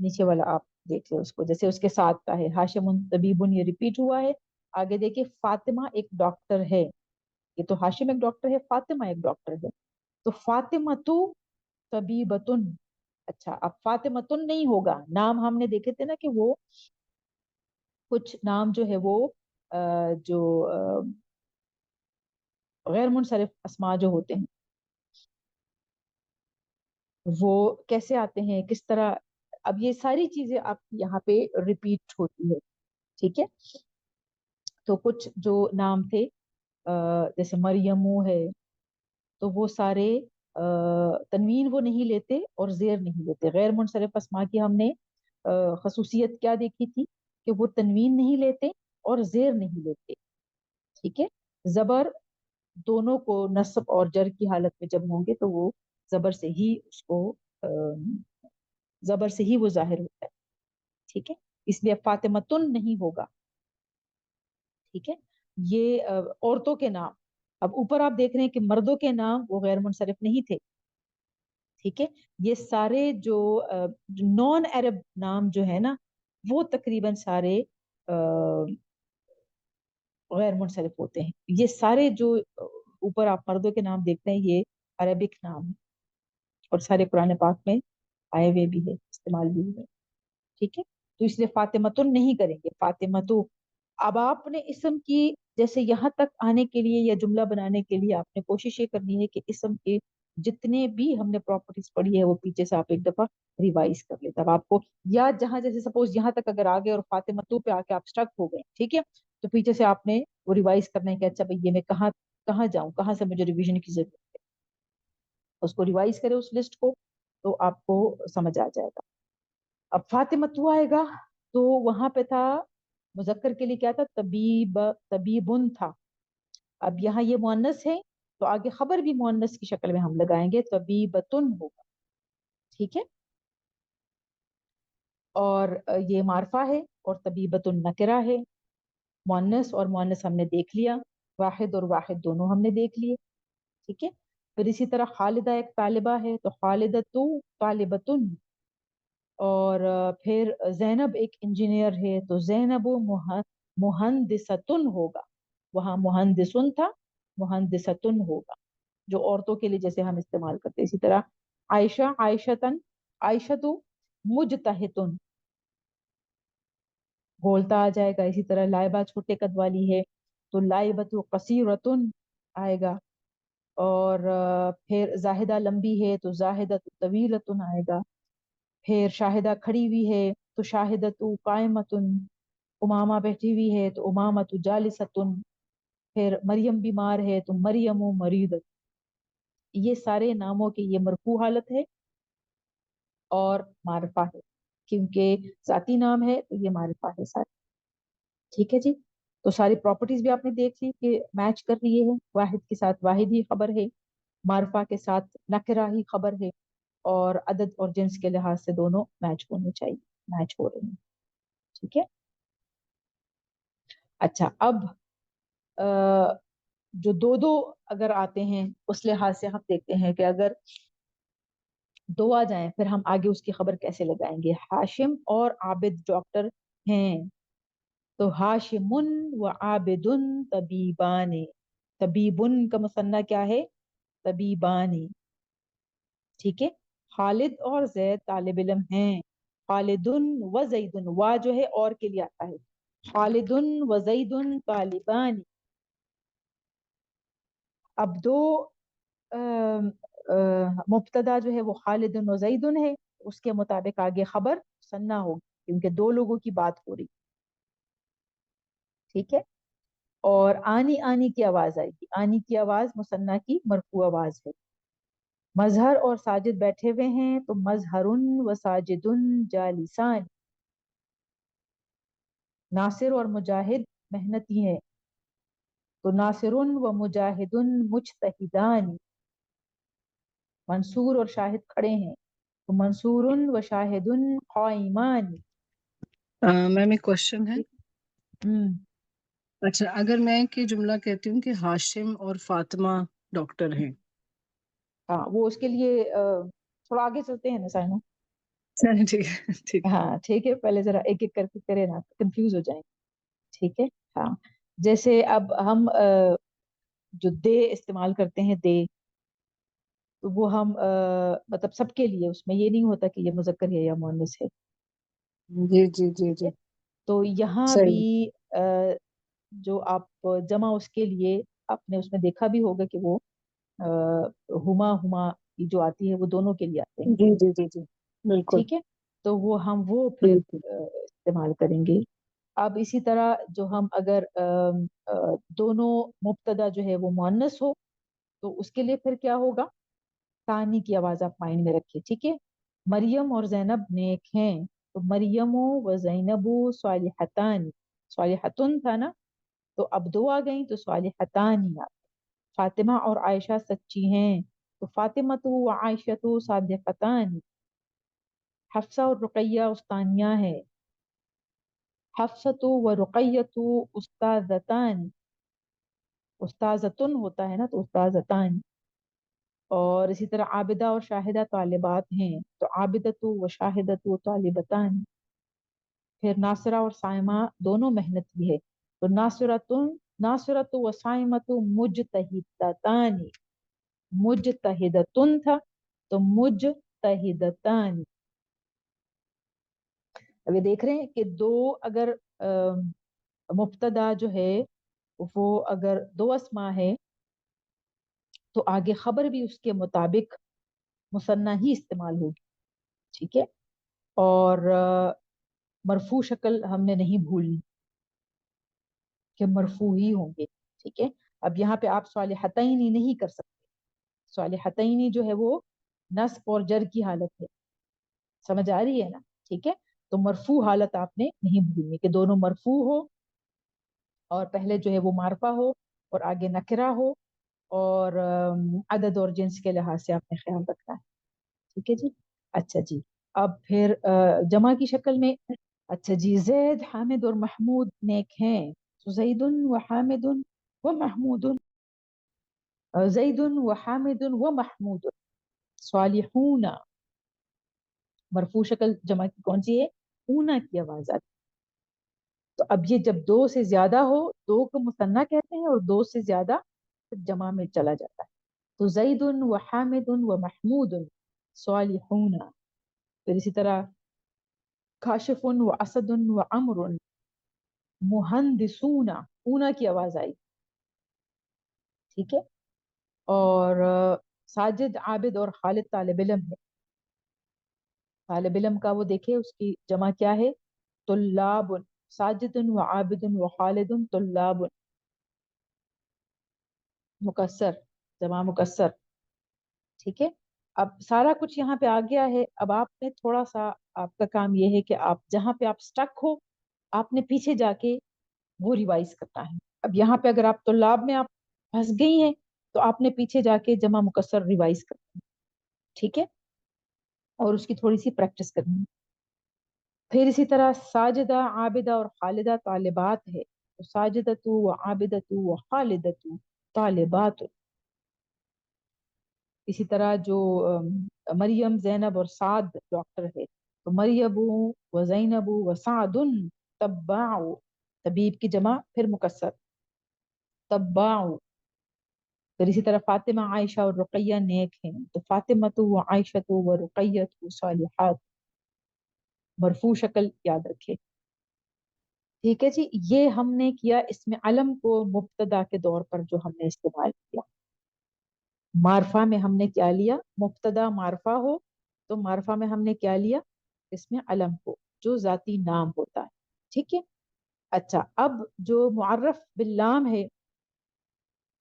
नीचे वाला आप देख लो उसको, जैसे उसके साथ का है हाशिमुन तबीबुन, ये रिपीट हुआ है। आगे देखिए, फातिमा एक डॉक्टर है। ये तो हाशिम एक डॉक्टर है, फातिमा एक डॉक्टर है। तो फातिमा तो तबीबतुन। अच्छा, अब फातिमतुन नहीं होगा, नाम हमने देखे थे ना कि वो कुछ नाम जो है वो जो गैर मुनसरिफ अस्मा जो होते हैं, वो कैसे आते हैं, किस तरह। अब ये सारी चीजें आप यहाँ पे रिपीट होती है। ठीक है। तो कुछ जो नाम थे, जैसे मरियमू है, तो वो सारे तनवीन वो नहीं लेते और जेर नहीं लेते। गैर मुनसरिफ अस्मा की हमने खसूसियत क्या देखी थी? कि वो तनवीन नहीं लेते और जेर नहीं लेते। ठीक है। जबर दोनों को नस्ब और जर की हालत में जब होंगे तो वो जबर से ही उसको अ, जबर से ही वो जाहिर होता है। ठीक है। इसलिए फातिमतुन नहीं होगा। ठीक है। ये औरतों के नाम। अब ऊपर आप देख रहे हैं कि मर्दों के नाम वो गैर मुनसरिफ नहीं थे। ठीक है। ये सारे जो नॉन अरब नाम जो है ना, वो तकरीबन सारे गैर मुनसरिफ होते हैं। ये सारे जो ऊपर आप मर्दों के नाम देखते हैं, ये अरबिक नाम है, और सारे कुरान पाक में आए हुए भी है, इस्तेमाल भी हुए। ठीक है। तो इसलिए फातिमतुन नहीं करेंगे, फातिमतु। अब आपने इसम की, जैसे यहाँ तक आने के लिए या जुमला बनाने के लिए आपने कोशिश ये करनी है कि इसम के जितने भी हमने प्रॉपर्टीज पढ़ी है वो पीछे से आप एक दफा रिवाइज कर ले, तब आपको याद, जहां जैसे सपोज यहाँ तक अगर आ गए और फातिमतु पे आके आप स्टक हो गए, ठीक है, तो पीछे से आपने वो रिवाइज करना है कि अच्छा भाई ये मैं कहाँ कहाँ जाऊं, कहाँ से मुझे रिवीजन की जरूरत है। उसको रिवाइज करें उस लिस्ट को, तो आपको समझ आ जाएगा। अब फातिमतु आएगा, तो वहां पे था मुजक्कर के लिए क्या था? तबीब, तबीबुन था। अब यहाँ ये मुअन्नस है, तो आगे खबर भी मुअन्नस की शक्ल में हम लगाएंगे, तबीबतुन होगा। ठीक है। और ये मारफा है और तबीबतुन नकरा है। मुअन्नस और मुअन्नस हमने देख लिया, वाहिद और वाहिद दोनों हमने देख लिए, ठीक है। फिर इसी तरह खालिदा एक तालिबा है तो खालिदतु तालिबतुन, और फिर जैनब एक इंजीनियर है तो जैनब मुहंदिसतुन होगा, वहां मुहंदिसुन था, मुहंदिसतुन होगा, जो औरतों के लिए जैसे हम इस्तेमाल करते हैं। इसी तरह आयशा आयशतन, आयशतु मुजतहितुन, बोलता आ जाएगा। इसी तरह लाइबा छोटे कद वाली है तो लाइबतु कसीरतुन आएगा, और फिर जाहिदा लंबी है तो जाहिदतु तवीलतुन आएगा। फिर शाहिदा खड़ी हुई है तो शाहिदतु कायमतुन, उमामा बैठी हुई है तो उमामतु जालिसतुन, फिर मरियम बीमार है तो मरियमु मरीदत। ये सारे नामों की ये मरफू हालत है और मारिफा है, क्योंकि जाती नाम है तो ये मारिफा है सारे, ठीक है जी। तो सारी प्रॉपर्टीज भी आपने देख ली कि मैच कर रही है, वाहिद के साथ वाहिद ही खबर है, मारिफा के साथ नकरा ही खबर है, और अदद और जिन्स के लिहाज से दोनों मैच होने चाहिए, मैच हो रहे हैं, ठीक है। अच्छा, अब अ, जो दो दो अगर आते हैं उस लिहाज से हम देखते हैं कि अगर दो आ जाएं फिर हम आगे उसकी खबर कैसे लगाएंगे। हाशिम और आबिद डॉक्टर हैं तो हाशिमुन व आबिदुन तबीबाने, तबीबुन का मुसन्ना क्या है, तबीबाने, ठीक है। खालिद और जैद तालिब इल्म हैं, खालिदुन व जैदुन, वा जो है और के लिए आता है, खालिदुन व जैदुन तालिबानी। अब दो मुब्तदा जो है वो खालिदुन व जैदुन है, उसके मुताबिक आगे खबर सन्ना होगी क्योंकि दो लोगों की बात हो रही, ठीक है। और आनी आनी की आवाज आएगी, आनी की आवाज मुसन्ना की मरफू आवाज है। मजहर और साजिद बैठे हुए हैं तो मजहरुन व साजिदुन जालिसान। नासिर और मुजाहिद मेहनती हैं तो नासिरुन व मुजाहिदुन मुजतहिदान। मंसूर और शाहिद खड़े हैं तो मंसूरुन व शाहिदुन काइमान। मैम एक क्वेश्चन है। ठीक। हम्म। अच्छा, अगर मैं कि जुमला कहती हूँ कि हाशिम और फातिमा डॉक्टर हैं। हाँ, वो उसके लिए थोड़ा आगे चलते हैं ना साइना। चलिए ठीक है, ठीक। हाँ ठीक है, पहले जरा एक एक करके करें ना, कंफ्यूज हो जाएंगे, ठीक है। हाँ, जैसे अब हम जो दे इस्तेमाल करते हैं, दे, तो वो हम मतलब सबके लिए, उसमें ये नहीं होता कि ये मुजक्कर है या मुअन्नस है, जी जी जी ठीक है। जी। तो यहाँ सही। भी जो आप जमा उसके लिए आपने उसमें देखा भी होगा कि वो हुमा हुमा की जो आती है वो दोनों के लिए आते हैं, जी जी जी जी। बिल्कुल। ठीक है। तो वो हम वो फिर बिल्कुल। इस्तेमाल करेंगे। अब इसी तरह जो हम अगर दोनों मुब्तदा जो है वो मुअन्नस हो तो उसके लिए फिर क्या होगा, तानी की आवाज आप माइंड में रखिए, ठीक है। मरियम और जैनब नेक हैं तो मरियमो व जैनबो सालिहतानी, सालिहतुन था ना, तो अब दो आ गई तो सालिहतानी आ। फातिमा और आयशा सच्ची हैं तो फातिमा तो व आयशा तो सादिकतानी। हफ्सा और रुकैया उस्तानिया है, हफ्सतु व रुकैयतु उस्तादतान, उस्ताजतुन होता है ना तो उस्ताजतान। और इसी तरह आबिदा और शाहिदा तालिबात हैं तो आबिदतु व शाहिदतु तालिबतान। फिर नासिरा और साइमा दोनों मेहनती है तो नासिरतुन, नासिरतु व साइमतु मुजतहिदतानी, मुजतहिदतुन था तो मुजतहिदतानी। अब ये देख रहे हैं कि दो अगर मुब्तदा जो है वो अगर दो अस्मा है तो आगे खबर भी उसके मुताबिक मुसन्ना ही इस्तेमाल होगी, ठीक है। और मरफू शक्ल हमने नहीं भूलनी कि मरफू ही होंगे, ठीक है। अब यहाँ पे आप सालिहतैनी नहीं कर सकते, सालिहतैनी जो है वो नस्ब और जर की हालत है, समझ आ रही है ना, ठीक है। तो मरफू हालत आपने नहीं भूलनी कि दोनों मरफू हो और पहले जो है वो मारफा हो और आगे नकरा हो, और अदद और जिन्स के लिहाज से आपने ख्याल रखना है, ठीक है जी। अच्छा जी, अब फिर जमा की शक्ल में, अच्छा जी, जैद हामिद और महमूद नेक हैं, زید و حامد و محمود. زید و حامد و محمود صالحون. مرفوع شکل جمع کی کون سی ہے؟ اونا کی آواز آتی. تو اب یہ جب دو سے زیادہ ہو، دو کو مثنیٰ کہتے ہیں، اور دو سے زیادہ پھر جمع میں چلا جاتا ہے. تو زید و حامد و محمود صالحون. پھر اسی طرح کاشف و اسد و عمر مہندسون. اونا کی آواز آئی. ٹھیک ہے. اور ساجد عابد اور خالد طالب علم ہے. طالب علم کا وہ دیکھے اس کی جمع کیا ہے؟ طلاب. ساجد و عابد و خالد طلاب. مکسر، جمع مکسر. ٹھیک ہے. اب سارا کچھ یہاں پہ آ گیا ہے. اب آپ نے تھوڑا سا، آپ کا کام یہ ہے کہ آپ جہاں پہ آپ سٹک ہو آپ نے پیچھے جا کے وہ ریوائز کرنا ہے. اب یہاں پہ اگر آپ طلاب میں آپ پھنس گئی ہیں تو آپ نے پیچھے جا کے جمع مکسر ریوائز کرنا ہے. ٹھیک ہے. اور اس کی تھوڑی سی پریکٹس کرنی ہے. پھر اسی طرح ساجدہ، عابدہ اور خالدہ طالبات ہے. تو ساجدۃ و عابدۃ و خالدۃ طالبات. اسی طرح جو مریم، زینب اور سعد ڈاکٹر ہے. تو مریم و زینب و سعد تباع. طبیب کی جمع پھر مکسر تباع. پھر اسی طرح فاطمہ، عائشہ اور رقیہ نیک ہیں. تو فاطمہ و عائشہ و رقیہ صالحات. مرفوع شکل یاد رکھے. ٹھیک ہے جی. یہ ہم نے کیا اس میں علم کو مبتدا کے دور پر جو ہم نے استعمال کیا. معرفہ میں ہم نے کیا لیا؟ مبتدا معرفہ ہو تو معرفہ میں ہم نے کیا لیا؟ اس میں علم کو جو ذاتی نام ہوتا ہے. ٹھیک ہے. اچھا، اب جو معرف باللام ہے،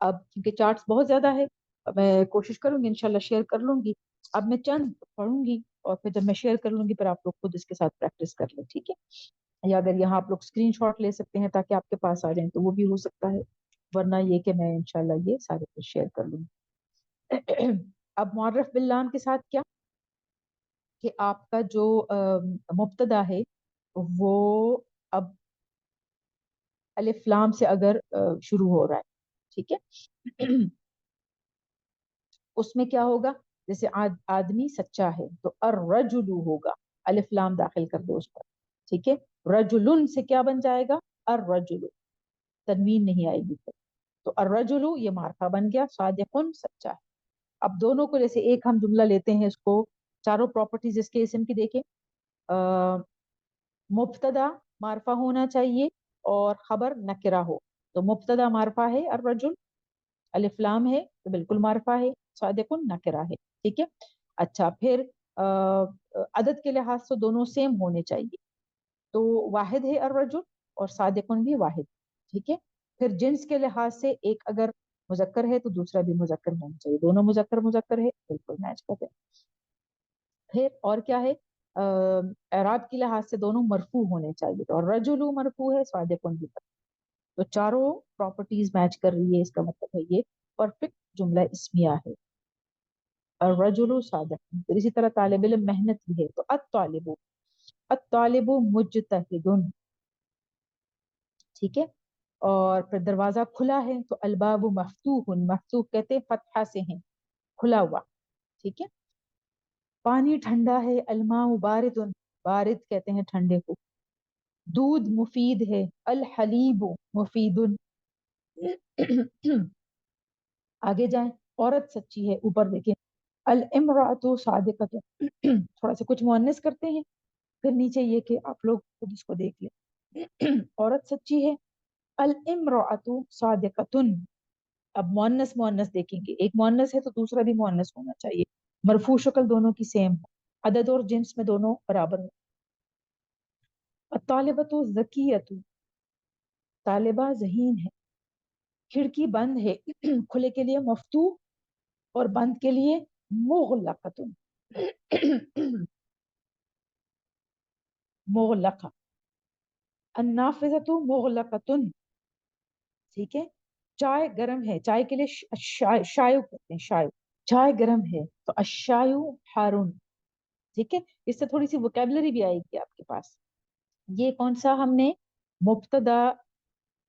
اب کیونکہ چارٹس بہت زیادہ ہے میں کوشش کروں گی انشاءاللہ شیئر کر لوں گی. اب میں چند پڑھوں گی اور پھر جب میں شیئر کر لوں گی پھر آپ لوگ خود اس کے ساتھ پریکٹس کر لیں. ٹھیک ہے. یا اگر یہاں آپ لوگ اسکرین شاٹ لے سکتے ہیں تاکہ آپ کے پاس آ جائیں تو وہ بھی ہو سکتا ہے، ورنہ یہ کہ میں انشاءاللہ یہ سارے کچھ شیئر کر لوں گی. اب معرف باللام کے ساتھ کیا کہ آپ کا جو مبتدا ہے وہ اب الف لام سے اگر شروع ہو رہا ہے. ٹھیک ہے. اس میں کیا ہوگا؟ جیسے آدمی سچا ہے تو الرجل ہوگا، الف لام داخل کر دو اس پر. ٹھیک ہے. رجلن سے کیا بن جائے گا؟ الرجل. تنوین نہیں آئے گی. تو الرجل یہ معرفہ بن گیا. صادقن سچا ہے. اب دونوں کو جیسے ایک ہم جملہ لیتے ہیں، اس کو چاروں پراپرٹیز اس کے اسم کی دیکھیں. مبتدا معرفہ ہونا چاہیے اور خبر نکرہ ہو. تو مبتدا معرفہ ہے الرجل، الف لام ہے تو بالکل معرفہ ہے. صادقن نکرہ ہے. ٹھیک ہے. اچھا، پھر عدد کے لحاظ سے دونوں سیم ہونے چاہیے. تو واحد ہے الرجل اور صادقن بھی واحد. ٹھیک ہے. پھر جنس کے لحاظ سے ایک اگر مذکر ہے تو دوسرا بھی مذکر ہونا چاہیے. دونوں مذکر مذکر ہے بالکل میچ کرتے ہیں. پھر اور کیا ہے؟ اعراب کی لحاظ سے دونوں مرفوع ہونے چاہیے. اور رجل مرفوع ہے، صادقن بھی مرفوع. تو چاروں پراپرٹیز میچ کر رہی ہے. اس کا مطلب ہے یہ پرفیکٹ جملہ اسمیہ ہے. الرجل صادق. پھر اسی طرح طالب علم محنت بھی ہے. تو الطالب، الطالب مجتہد. ٹھیک ہے. اور پھر دروازہ کھلا ہے تو الباب مفتوح. مفتوح کہتے ہیں فتحہ سے ہیں، کھلا ہوا. ٹھیک ہے. پانی ٹھنڈا ہے. الماء بارد. بارد کہتے ہیں ٹھنڈے کو. دودھ مفید ہے. الحلیب مفید. آگے جائیں. عورت سچی ہے. اوپر دیکھیں الامرأۃ صادقۃ. تھوڑا سا کچھ مؤنث کرتے ہیں، پھر نیچے یہ کہ آپ لوگ خود اس کو دیکھ لیں. عورت سچی ہے. الامرأۃ صادقۃ. اب مؤنث مؤنث دیکھیں گے. ایک مؤنث ہے تو دوسرا بھی مؤنث ہونا چاہیے. مرفوع شکل دونوں کی سیم ہو. عدد اور جنس میں دونوں برابر ہو. الطالبۃ ذکیۃ. طالبہ ذہین ہے. کھڑکی بند ہے. کھلے کے لیے مفتوح اور بند کے لیے مغلقۃ. مغلقہ. النافذۃ مغلقۃ. ٹھیک ہے. چائے گرم ہے. چائے کے لیے شایو کہتے ہیں. شایو. چائے گرم ہے تو الشایو حارن. ٹھیک ہے. اس سے تھوڑی سی ووکیبلری بھی آئے گی آپ کے پاس. یہ کون سا ہم نے مبتدا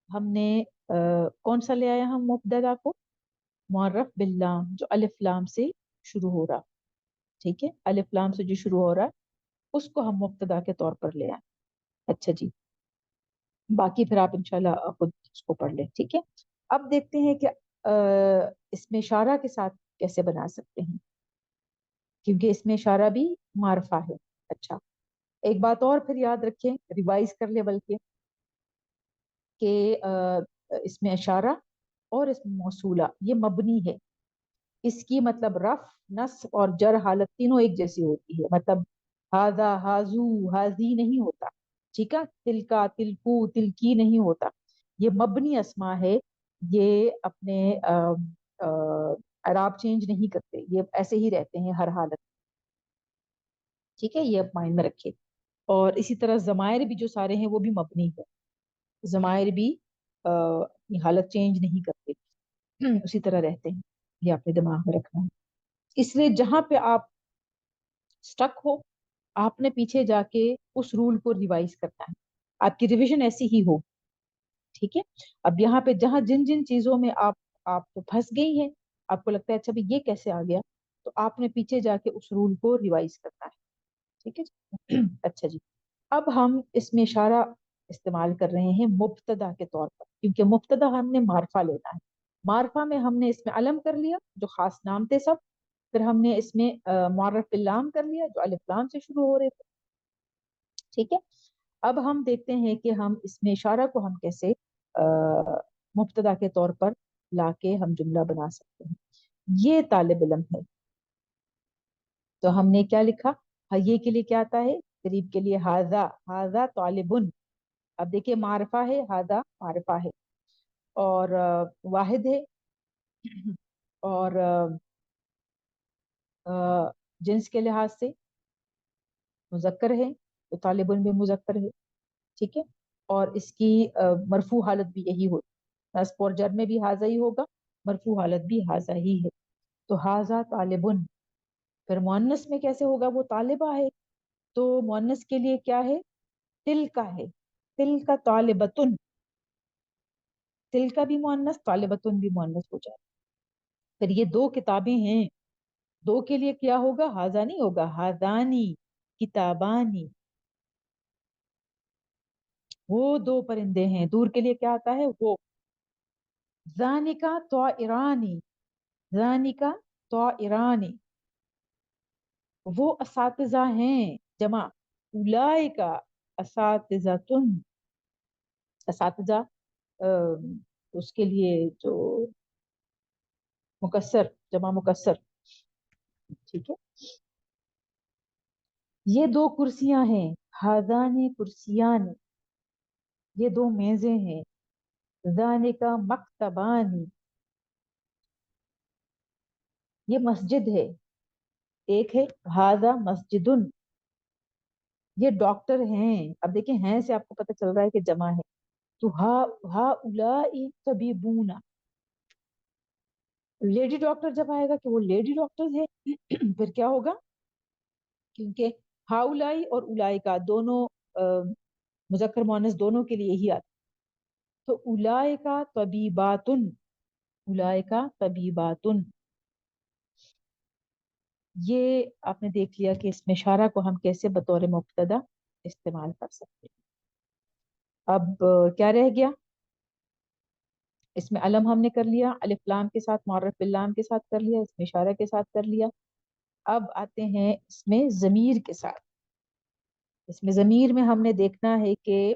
हमने कौन सा ले आया हम मुब्तदा को, मुअर्रफ बिल्लाम जो अलिफ लाम से शुरू हो रहा, ठीक है, अलिफ लाम से जो शुरू हो रहा उसको हम मुब्तदा के तौर पर ले आए। अच्छा जी, बाकी फिर आप इंशाल्लाह खुद उसको पढ़ लें, ठीक है। अब देखते हैं कि इसमें इशारा के साथ कैसे बना सकते हैं, क्योंकि इसमें इशारा भी मारफा है। अच्छा, एक बात और फिर याद रखें, रिवाइज कर ले बल्कि, कि इसमें इशारा और इसमें मौसूला ये मबनी है। इसकी मतलब रफ, नस्ब और जर हालत तीनों एक जैसी होती है। मतलब हाजा, हाजू, हाजी नहीं होता, ठीक है, तिलका, तिलकू, तिलकी नहीं होता। ये मबनी अस्मा है। ये अपने अराब चेंज नहीं करते, ये ऐसे ही रहते हैं हर हालत, ठीक है, ये आप माइंड में रखिए। और इसी तरह जमायर भी जो सारे हैं वो भी मबनी है। जमायर भी अपनी हालत चेंज नहीं करते, उसी तरह रहते हैं। ये आपने दिमाग में रखना है। इसलिए जहां पे आप स्टक हो, आपने पीछे जाके उस रूल को रिवाइज करना है, आपकी रिवीजन ऐसी ही हो, ठीक है। अब यहाँ पे जहां जिन जिन चीजों में आप तो फंस गई हैं, आपको लगता है अच्छा भाई ये कैसे आ गया, तो आपने पीछे जाके उस रूल को रिवाइज करना है, ठीक है जी। अच्छा जी, अब हम इसमें इशारा इस्तेमाल कर रहे हैं मुब्तदा के तौर पर, क्योंकि मुब्तदा हमने मारफा लेना है। मारफा में हमने इसमें अलम कर लिया जो खास नाम थे सब, फिर हमने इसमें मुअर्रफ बिल लाम कर लिया जो अलिफ लाम से शुरू हो रहे थे, ठीक है। अब हम देखते हैं कि हम इसमें इशारा को हम कैसे मुब्तदा के तौर पर लाके हम जुमला बना सकते हैं। ये तालिब इल्म है, तो हमने क्या लिखा, हाँ, ये के लिए क्या आता है, करीब के लिए हाजा, हाजा तालिबुन। अब देखिए मारफा है, हाजा मारफा है, और वाहिद है, और जिन्स के लिहाज से मुजक्कर है, तो तालिबुन भी मुजक्कर है, ठीक है। और इसकी मरफू हालत भी यही होती, नस्ब और जर में भी हाजा ही होगा, मरफू हालत भी हाजा ही है। तो हाजा तालिबुन। फिर मुअन्नस में कैसे होगा, वो तालिबा है, तो मुअन्नस के लिए क्या है, तिल का है, तिल का तालिबतुन, तिल का भी मुअन्नस, तालिबतुन भी मुअन्नस हो जाए। फिर ये दो किताबें हैं, दो के लिए क्या होगा, हाजा नहीं होगा, हादानी किताबानी। वो दो परिंदे हैं, दूर के लिए क्या आता है वो, जानिका तो ईरानी, जानिका तो ईरानी। वो असातिजा हैं, जमा उलाइका असातिजातुन, असातिजा अ, उसके लिए जो मुकस्सर, जमा मुकस्सर, ठीक है। ये दो कुर्सियां हैं, हादानी कुर्सियानी, ये दो मेजें हैं, जानिका मक्तबानी, ये मस्जिद है, एक है हादा मस्जिदुन, ये डॉक्टर हैं। अब देखिए हैं से आपको पता चल रहा है कि जमा है, तो हा, हा उलाई तबीबूना, लेडी डॉक्टर जब आएगा कि वो लेडी डॉक्टर है, फिर क्या होगा, क्योंकि हाउलाई और उलाई का दोनों मुजक्कर मुअन्नस दोनों के लिए ही आता, तो उलाई का तबीबातुन, उलाई का तबीबातुन। ये आपने देख लिया कि इसमें इशारा को हम कैसे बतौर मुब्तदा इस्तेमाल कर सकते हैं। अब क्या रह गया, इसमें अलम हमने कर लिया, अलिफ लाम के साथ, मुअर्रफ बिल लाम के साथ कर लिया, इसमें इशारा के साथ कर लिया। अब आते हैं इसमें जमीर के साथ। इसमें जमीर में हमने देखना है कि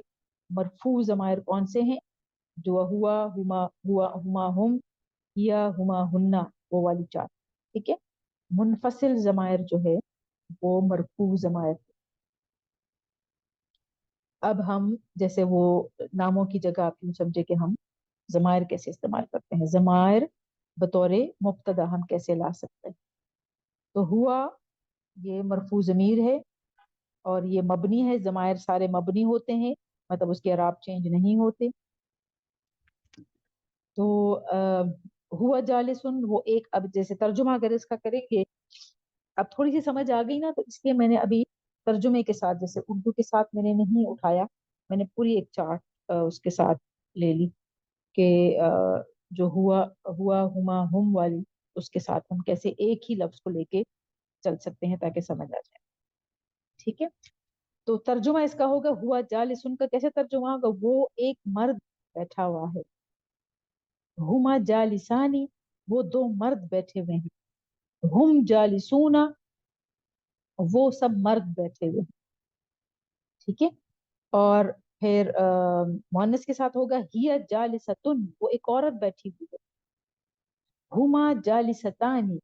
मरफू जमायर कौन से हैं, जो हुआ, हुआ, हुमा, हुम, या हुमा, हुन्ना, वो वाली चार, ठीक है। मुनफसिल जमायर जो है वो मरफू जमायर। अब हम जैसे वो नामों की जगह आप यूं समझे कि हम जमायर कैसे इस्तेमाल करते हैं, जमायर बतौर मुब्तदा हम कैसे ला सकते हैं। तो हुआ, ये मरफू जमीर है, और ये मबनी है, जमायर सारे मबनी होते हैं, मतलब उसके अराब चेंज नहीं होते। तो हुआ जालिसुन, वो एक, अब जैसे तर्जुमा अगर इसका करेंगे, अब थोड़ी सी समझ आ गई ना, तो इसलिए मैंने अभी तर्जुमे के साथ, जैसे उर्दू के साथ मैंने नहीं उठाया, मैंने पूरी एक चार्ट उसके साथ ले ली। कि जो हुआ हुआ हुमा हुम वाली, उसके साथ हम कैसे एक ही लफ्ज को लेके चल सकते हैं ताकि समझ आ जाए। ठीक है, तो तर्जुमा इसका होगा हुआ जालिसुन का कैसे तर्जुमा होगा, वो एक मर्द बैठा हुआ है। हुमा जालिसानी, वो दो मर्द बैठे हुए हैं। हुम जालिसूना, वो सब मर्द बैठे हुए हैं। ठीक है, और फिर मुअन्नस के साथ होगा हिया जालिसतुन, वो एक औरत बैठी हुई है। हुमा जालिसतानी,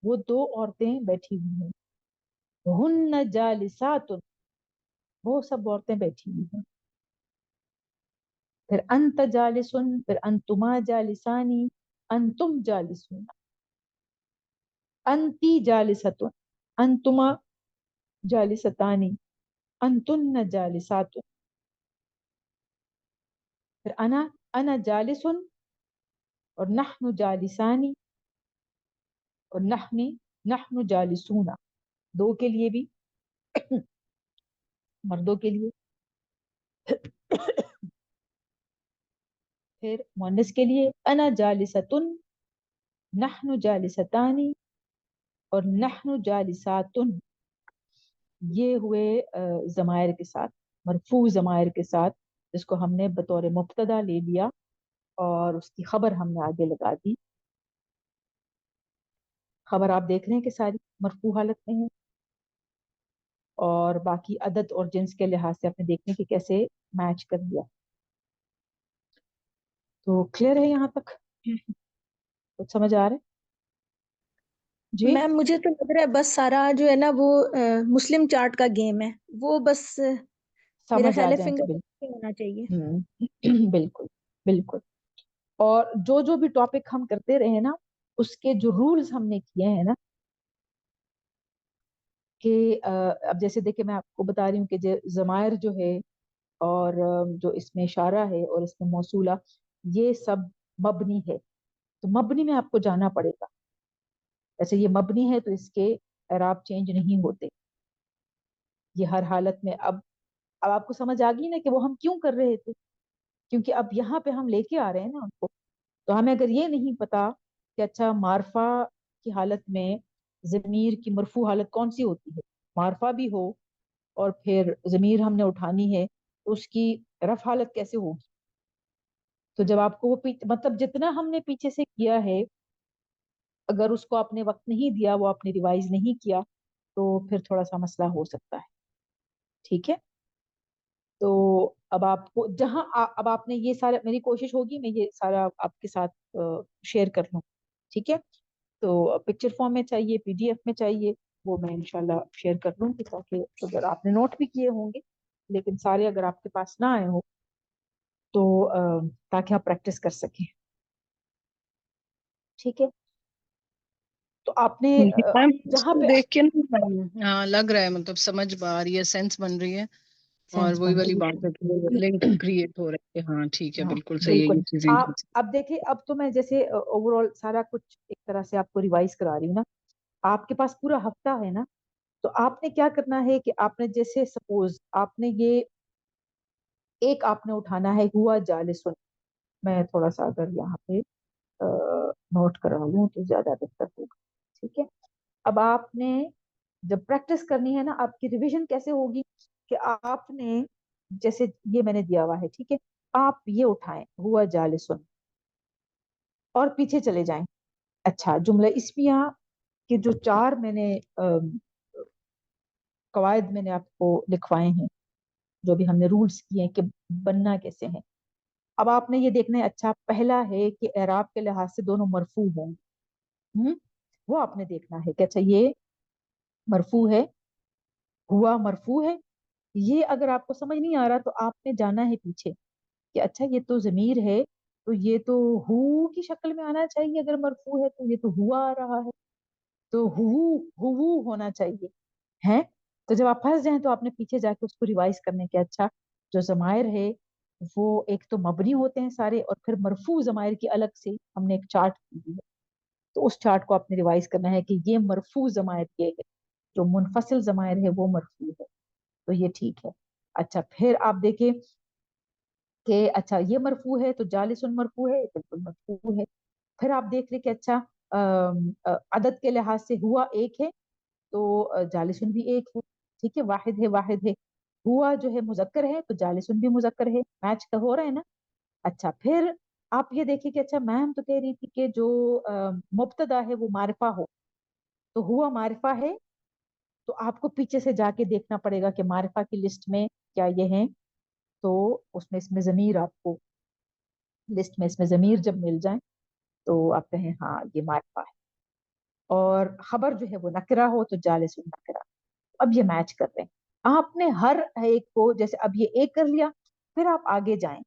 वो दो औरतें बैठी हुई हैं। हुन्ना जालिसातुन, वो सब औरतें बैठी हुई हैं। फिर अंत जालिसुन, फिर अंतुमा जालिसानी, अंतुम जालिसून, अंती जालिसतुन, अंतुमा जालिसतानी, अंतुन्न जालिसातुन। फिर अना जालिसुन, और नहनु जालिसानी, और नहनु जालिसूना, दो के लिए भी, मर्दों के लिए। फिर मुअन्नस के लिए अना जालिसतुन, नहनु जालिसतानी, और नहनु जालिसातुन। ये हुए जमायर के साथ, मरफू जमायर के साथ, जिसको हमने बतौर मुब्तदा ले लिया और उसकी खबर हमने आगे लगा दी। खबर आप देख रहे हैं कि सारी मरफू हालत में है, और बाकी अदद और जिन्स के लिहाज से आपने देखने की कैसे मैच कर दिया। तो क्लियर है यहाँ तक, कुछ समझ आ रहा है जी? मैम मुझे तो लग रहा है बस सारा जो है ना वो मुस्लिम चार्ट का गेम है, वो बस मेरा समझ आ ख्याल है जाए तो फिंगर बिल्कुल। होना चाहिए। बिल्कुल बिल्कुल। और जो जो भी टॉपिक हम करते रहे ना, उसके जो रूल्स हमने किए हैं ना, कि अब जैसे देखिए मैं आपको बता रही हूँ कि जमायर जो है, और जो इसमें इशारा है और इसमें मौसूला, ये सब मबनी है। तो मबनी में आपको जाना पड़ेगा। ऐसे ये मबनी है तो इसके एराब चेंज नहीं होते, ये हर हालत में। अब आपको समझ आ गई ना कि वो हम क्यों कर रहे थे, क्योंकि अब यहाँ पे हम लेके आ रहे हैं ना उनको। तो हमें अगर ये नहीं पता कि अच्छा मारफा की हालत में जमीर की मरफू हालत कौन सी होती है, मारफा भी हो और फिर जमीर हमने उठानी है, तो उसकी रफ हालत कैसे होगी। तो जब आपको वो मतलब जितना हमने पीछे से किया है, अगर उसको आपने वक्त नहीं दिया, वो आपने रिवाइज नहीं किया, तो फिर थोड़ा सा मसला हो सकता है। ठीक है, तो अब आपको अब आपने ये सारा, मेरी कोशिश होगी मैं ये सारा आपके साथ शेयर कर लूँ। ठीक है, तो पिक्चर फॉर्म में चाहिए, पीडीएफ में चाहिए, वो मैं इंशाल्लाह शेयर कर लूँगी, ताकि अगर आपने नोट भी किए होंगे लेकिन सारे अगर आपके पास ना आए हो, तो ताकि आप प्रैक्टिस कर सकें। ठीक है, तो आपने मैम जहाँ इसको पे देख के ना हाँ लग रहा है, मतलब समझ आ रही है, सेंस बन रही है। और सेंस वही बन वाली रही बात है कि लिंक है। क्रिएट हो रहा है कि हाँ ठीक है, हाँ बिल्कुल सही है बिल्कुल। ये चीजें। आप अब देखिए, अब तो मैं जैसे ओवरऑल सारा कुछ एक तरह से आपको रिवाइज करा रही हूँ ना। आपके पास पूरा हफ्ता है ना, तो आपने क्या करना है कि आपने जैसे सपोज आपने ये एक आपने उठाना है हुआ जालिसुन। मैं थोड़ा सा अगर यहाँ पे नोट करा लूँ तो ज्यादा बेहतर होगा। ठीक है, अब आपने जब प्रैक्टिस करनी है ना, आपकी रिवीजन कैसे होगी कि आपने जैसे ये मैंने दिया हुआ है, ठीक है, आप ये उठाएं हुआ जालिसुन और पीछे चले जाएं। अच्छा, जुमला इस्मिया के जो चार मैंने कवायद मैंने आपको लिखवाए हैं, जो भी हमने रूल्स किए हैं कि बनना कैसे है। अब आपने ये देखना है, अच्छा पहला है कि एराब के लिहाज से दोनों मरफू हों। वो आपने देखना है कि अच्छा ये मरफू है, हुआ मरफू है। ये अगर आपको समझ नहीं आ रहा तो आपने जाना है पीछे कि अच्छा ये तो जमीर है, तो ये तो हु की शक्ल में आना चाहिए, अगर मरफू है तो ये तो हुआ आ रहा है, तो हु होना चाहिए है। तो जब आप फंस जाएं तो आपने पीछे जाके उसको रिवाइज करने के, अच्छा जो जमायर है वो एक तो मबनी होते हैं सारे, और फिर मरफू जमायर की अलग से हमने एक चार्ट की है। तो उस चार्ट को आपने रिवाइज करना है कि ये मरफू जमायर ये है, जो मुनफसिल जमायर है वो मरफू है, तो ये ठीक है। अच्छा फिर आप देखिए کہ اچھا یہ مرفوع ہے تو جالسن مرفوع ہے، بالکل مرفوع ہے. پھر آپ دیکھ لیں کہ اچھا عدد کے لحاظ سے ہوا ایک ہے تو جالسن بھی ایک ہے. ٹھیک ہے، واحد ہے واحد ہے. ہوا جو ہے مذکر ہے تو جالسن بھی مذکر ہے. میچ کا ہو رہا ہے نا. اچھا پھر آپ یہ دیکھیں کہ اچھا میم تو کہہ رہی تھی کہ جو مبتدا ہے وہ معرفہ ہو، تو ہوا معرفہ ہے تو آپ کو پیچھے سے جا کے دیکھنا پڑے گا کہ معرفہ کی لسٹ میں کیا یہ ہیں. تو اس میں ضمیر آپ کو لسٹ میں اس میں ضمیر جب مل جائیں تو آپ کہیں ہاں یہ معرفہ ہے. اور خبر جو ہے وہ نکرہ ہو تو جالس نکرہ. اب یہ میچ کر رہے ہیں آپ نے ہر ایک کو. جیسے اب یہ ایک کر لیا، پھر آپ آگے جائیں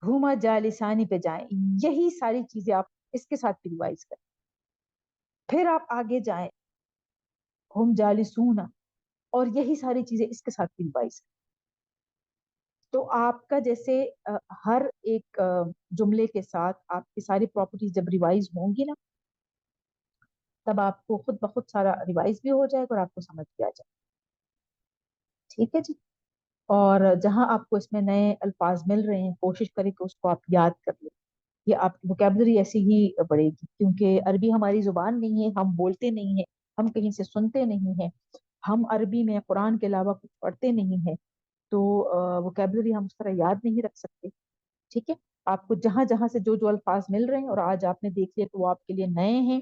ہما جالسانی پہ جائیں، یہی ساری چیزیں آپ اس کے ساتھ ریوائز کریں. پھر آپ آگے جائیں ہم جالسون، اور یہی ساری چیزیں اس کے ساتھ ریوائز کریں. تو آپ کا جیسے ہر ایک جملے کے ساتھ آپ کی ساری پراپرٹیز جب ریوائز ہوں گی نا، تب آپ کو خود بخود سارا ریوائز بھی ہو جائے گا اور آپ کو سمجھ بھی آ جائے. ٹھیک ہے جی. اور جہاں آپ کو اس میں نئے الفاظ مل رہے ہیں کوشش کریں کہ اس کو آپ یاد کر لیں. یہ آپ کی ووکیبلری ایسی ہی بڑھے گی، کیونکہ عربی ہماری زبان نہیں ہے، ہم بولتے نہیں ہیں، ہم کہیں سے سنتے نہیں ہیں، ہم عربی میں قرآن کے علاوہ کچھ پڑھتے نہیں ہیں. تو ووکیبلری ہم اس طرح یاد نہیں رکھ سکتے. ٹھیک ہے. آپ کو جہاں جہاں سے جو جو الفاظ مل رہے ہیں اور آج آپ نے دیکھ لیا کہ وہ آپ کے لیے نئے ہیں،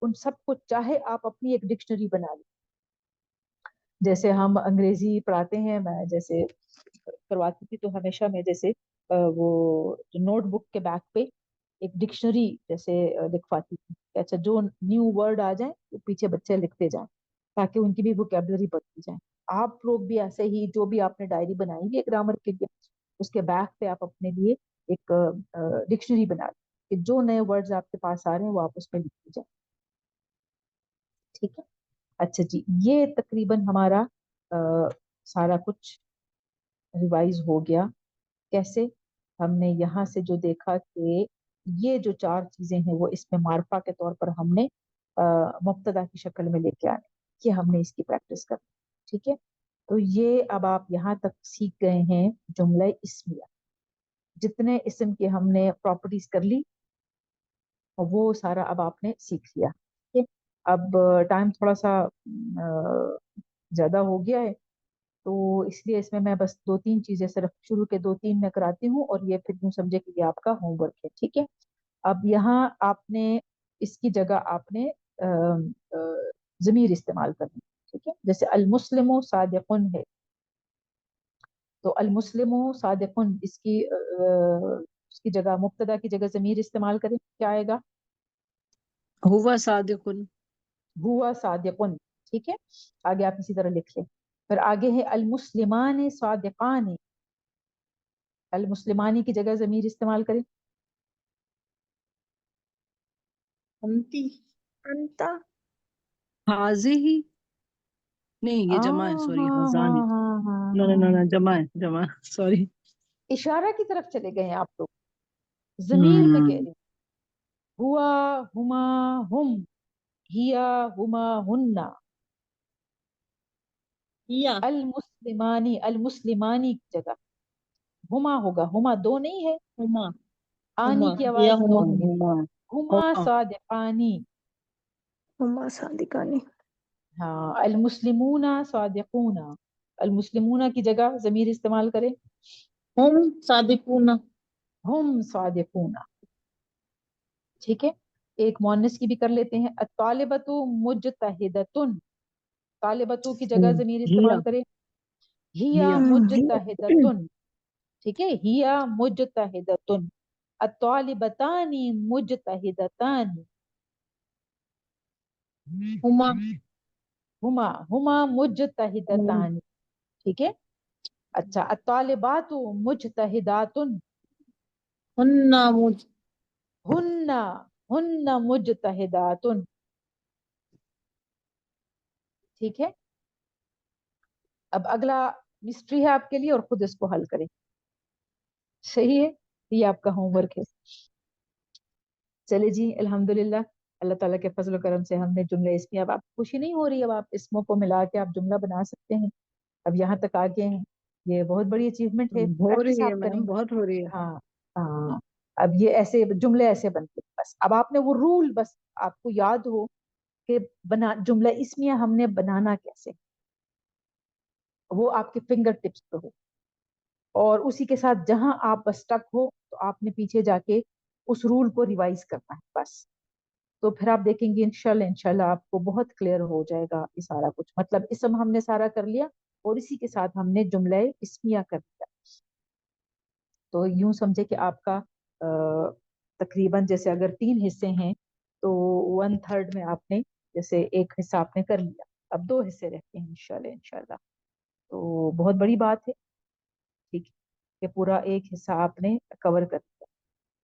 ان سب کو چاہے آپ اپنی ایک ڈکشنری بنا لیں. جیسے ہم انگریزی پڑھاتے ہیں، میں جیسے کرواتی تھی تو ہمیشہ میں جیسے وہ نوٹ بک کے بیک پہ ایک ڈکشنری جیسے لکھواتی تھی. اچھا جو نیو ورڈ آ جائیں وہ پیچھے بچے لکھتے جائیں تاکہ ان کی بھی ووکیبلری بڑھتی جائے. آپ لوگ بھی ایسے ہی جو بھی آپ نے ڈائری بنائی ہے گرامر کے لیے، اس کے بیک پہ آپ اپنے لیے ایک ڈکشنری بنا لیں کہ جو نئے ورڈز آپ کے پاس آ رہے ہیں وہ آپ اس پہ لکھتے جائیں. ٹھیک ہے. اچھا جی، یہ تقریباً ہمارا سارا کچھ ریوائز ہو گیا. کیسے؟ ہم نے یہاں سے جو دیکھا کہ یہ جو چار چیزیں ہیں وہ اس میں معرفہ کے طور پر ہم نے مبتدا کی شکل میں لے کے آنے، کہ ہم نے اس کی پریکٹس کرنی. ٹھیک ہے. تو یہ اب آپ یہاں تک سیکھ گئے ہیں جملہ اسمیہ. جتنے اسم کے ہم نے پراپرٹیز کر لی وہ سارا اب آپ نے سیکھ لیا. ٹھیک ہے. اب ٹائم تھوڑا سا زیادہ ہو گیا ہے تو اس لیے اس میں بس دو تین چیزیں صرف شروع کے دو تین میں کراتی ہوں اور یہ پھر یوں سمجھے کہ یہ آپ کا ہوم ورک ہے. ٹھیک ہے. اب یہاں آپ نے اس کی جگہ آپ نے ضمیر استعمال کرنی. ٹھیک ہے. جیسے المسلم صادقن ہے تو المسلم صادقن اس کی جگہ مبتدا کی جگہ ضمیر استعمال کریں، کیا آئے گا؟ ہوا صادقن. ہوا صادقن. ٹھیک ہے. آگے آپ اسی طرح لکھ لیں. پھر آگے ہے المسلمان صادقان. المسلمانی کی جگہ ضمیر استعمال کریں. انتی. انتا. حاضی ہی. نہیں یہ جمع ہے، سوری، ہاں حضان ہاں ہے. ہاں ہاں نو نو نو ہاں. نو، جمع ہے، جمع، سوری. اشارہ کی طرف چلے گئے ہیں آپ لوگ. ضمیر میں کہہ رہی ہوں. ہوا ہما ہم، ہیا ہما ہننا. یا المسلمانی، المسلمانی کی جگہ ہما ہوگا. ہما دو نہیں ہے، ہما. آنی ہما کی یا آواز دو ہما. ہے. ہما. ہما ہما. صادقانی. ہما صادقانی. ہاں. المسلمون صادقون. المسلمون کی جگہ ضمیر استعمال کریں. ہم صادقون. ہم صادقون. ٹھیک ہے. ایک مؤنث کی بھی کر لیتے ہیں. الطالبۃ مجتہدۃ. طالبۃ کی جگہ ضمیر ہیا. استعمال کریں. ہیا ہیا. مجتہدۃ. ٹھیک ہے. ہیا مجتہدۃ. الطالبتان مجتہدتان. ہما. ہما ہما مجتہدتان. ٹھیک ہے. اچھا. الطالبات مجتہدات. ہن مج. ہن ہن مجتہدات. ٹھیک ہے. اب اگلا مسٹری ہے آپ کے لیے اور خود اس کو حل کریں. صحیح ہے. یہ آپ کا ہوم ورک ہے. چلے جی الحمدللہ. اللہ تعالیٰ کے فضل و کرم سے ہم نے جملے اسمیہ. اب آپ خوشی نہیں ہو رہی؟ اب آپ اسموں کو ملا کے آپ جملہ بنا سکتے ہیں. اب یہاں تک آ گئے ہیں. یہ بہت بڑی اچیومنٹ ہے، ہو پریکٹس رہی ہے آپ کریں میم، گے. بہت ہو رہی ہے. ہاں ہاں. اب یہ ایسے جملے ایسے بنتے ہیں، بس اب آپ نے وہ رول بس آپ کو یاد ہو کہ جملہ اسمیہ ہم نے بنانا کیسے، وہ آپ کے فنگر ٹپس پہ ہو، اور اسی کے ساتھ جہاں آپ بس اسٹک ہو تو آپ نے پیچھے جا کے اس رول کو ریوائز کرنا ہے بس. تو پھر آپ دیکھیں گے انشاءاللہ آپ کو بہت کلیئر ہو جائے گا یہ سارا کچھ. مطلب اسم ہم نے سارا کر لیا اور اسی کے ساتھ ہم نے جملہ اسمیہ کر دیا. تو یوں سمجھے کہ آپ کا تقریباً جیسے اگر 3 حصے ہیں تو 1/3 میں آپ نے جیسے ایک حصہ آپ نے کر لیا، اب 2 حصے رہتے ہیں انشاءاللہ. تو بہت بڑی بات ہے، ٹھیک ہے، کہ پورا ایک حصہ آپ نے کور کر دیا.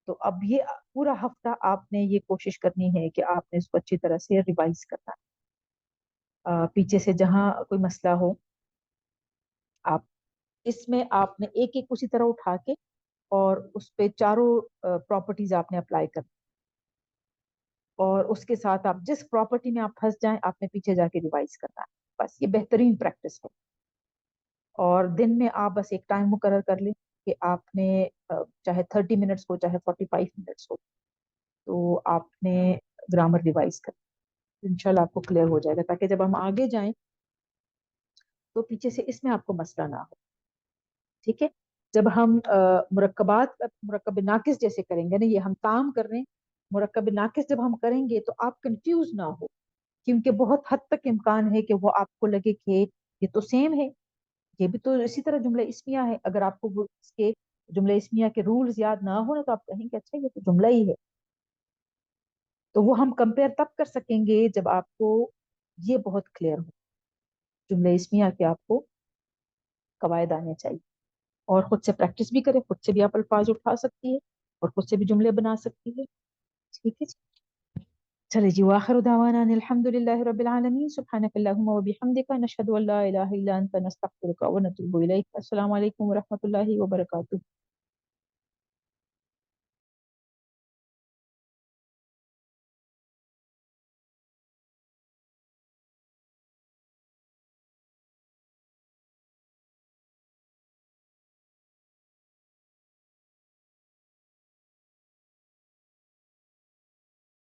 تو اب یہ پورا ہفتہ آپ نے یہ کوشش کرنی ہے کہ آپ نے اس کو اچھی طرح سے ریوائز کرنا ہے. پیچھے سے جہاں کوئی مسئلہ ہو آپ اس میں آپ نے ایک ایک اسی طرح اٹھا کے اور اس پہ چاروں پراپرٹیز آپ نے اپلائی کر، اور اس کے ساتھ آپ جس پراپرٹی میں آپ پھنس جائیں آپ نے پیچھے جا کے ریوائز کرنا ہے. بس یہ بہترین پریکٹس ہے. اور دن میں آپ بس ایک ٹائم مقرر کر لیں کہ آپ نے چاہے 30 منٹس ہو چاہے 45 منٹس ہو تو آپ نے گرامر ریوائز کر، انشاءاللہ آپ کو کلیئر ہو جائے گا، تاکہ جب ہم آگے جائیں تو پیچھے سے اس میں آپ کو مسئلہ نہ ہو. ٹھیک ہے، جب ہم مرکب ناقص جیسے کریں گے نا، یہ ہم کام کر رہے ہیں مرکب ناقص جب ہم کریں گے تو آپ کنفیوز نہ ہو، کیونکہ بہت حد تک امکان ہے کہ وہ آپ کو لگے کہ یہ تو سیم ہے، یہ بھی تو اسی طرح جملہ اسمیہ ہے. اگر آپ کو اس کے جملہ اسمیہ کے رولز یاد نہ ہو نا تو آپ کہیں گے اچھا یہ تو جملہ ہی ہے. تو وہ ہم کمپیئر تب کر سکیں گے جب آپ کو یہ بہت کلیئر ہو جملہ اسمیہ کے آپ کو قواعد آنے چاہیے. اور خود سے پریکٹس بھی کریں، خود سے بھی آپ الفاظ اٹھا سکتی ہے اور خود سے بھی جملے بنا سکتی ہے. ٹھیک ہے جی، چلے جی. واخر دعوانا ان الحمد للہ رب العالمین. سبحانک اللہم وبحمدک، نشہد ان لا الہ الا انت، نستغفرک ونتوب الیک. السلام علیکم ورحمۃ اللہ وبرکاتہ.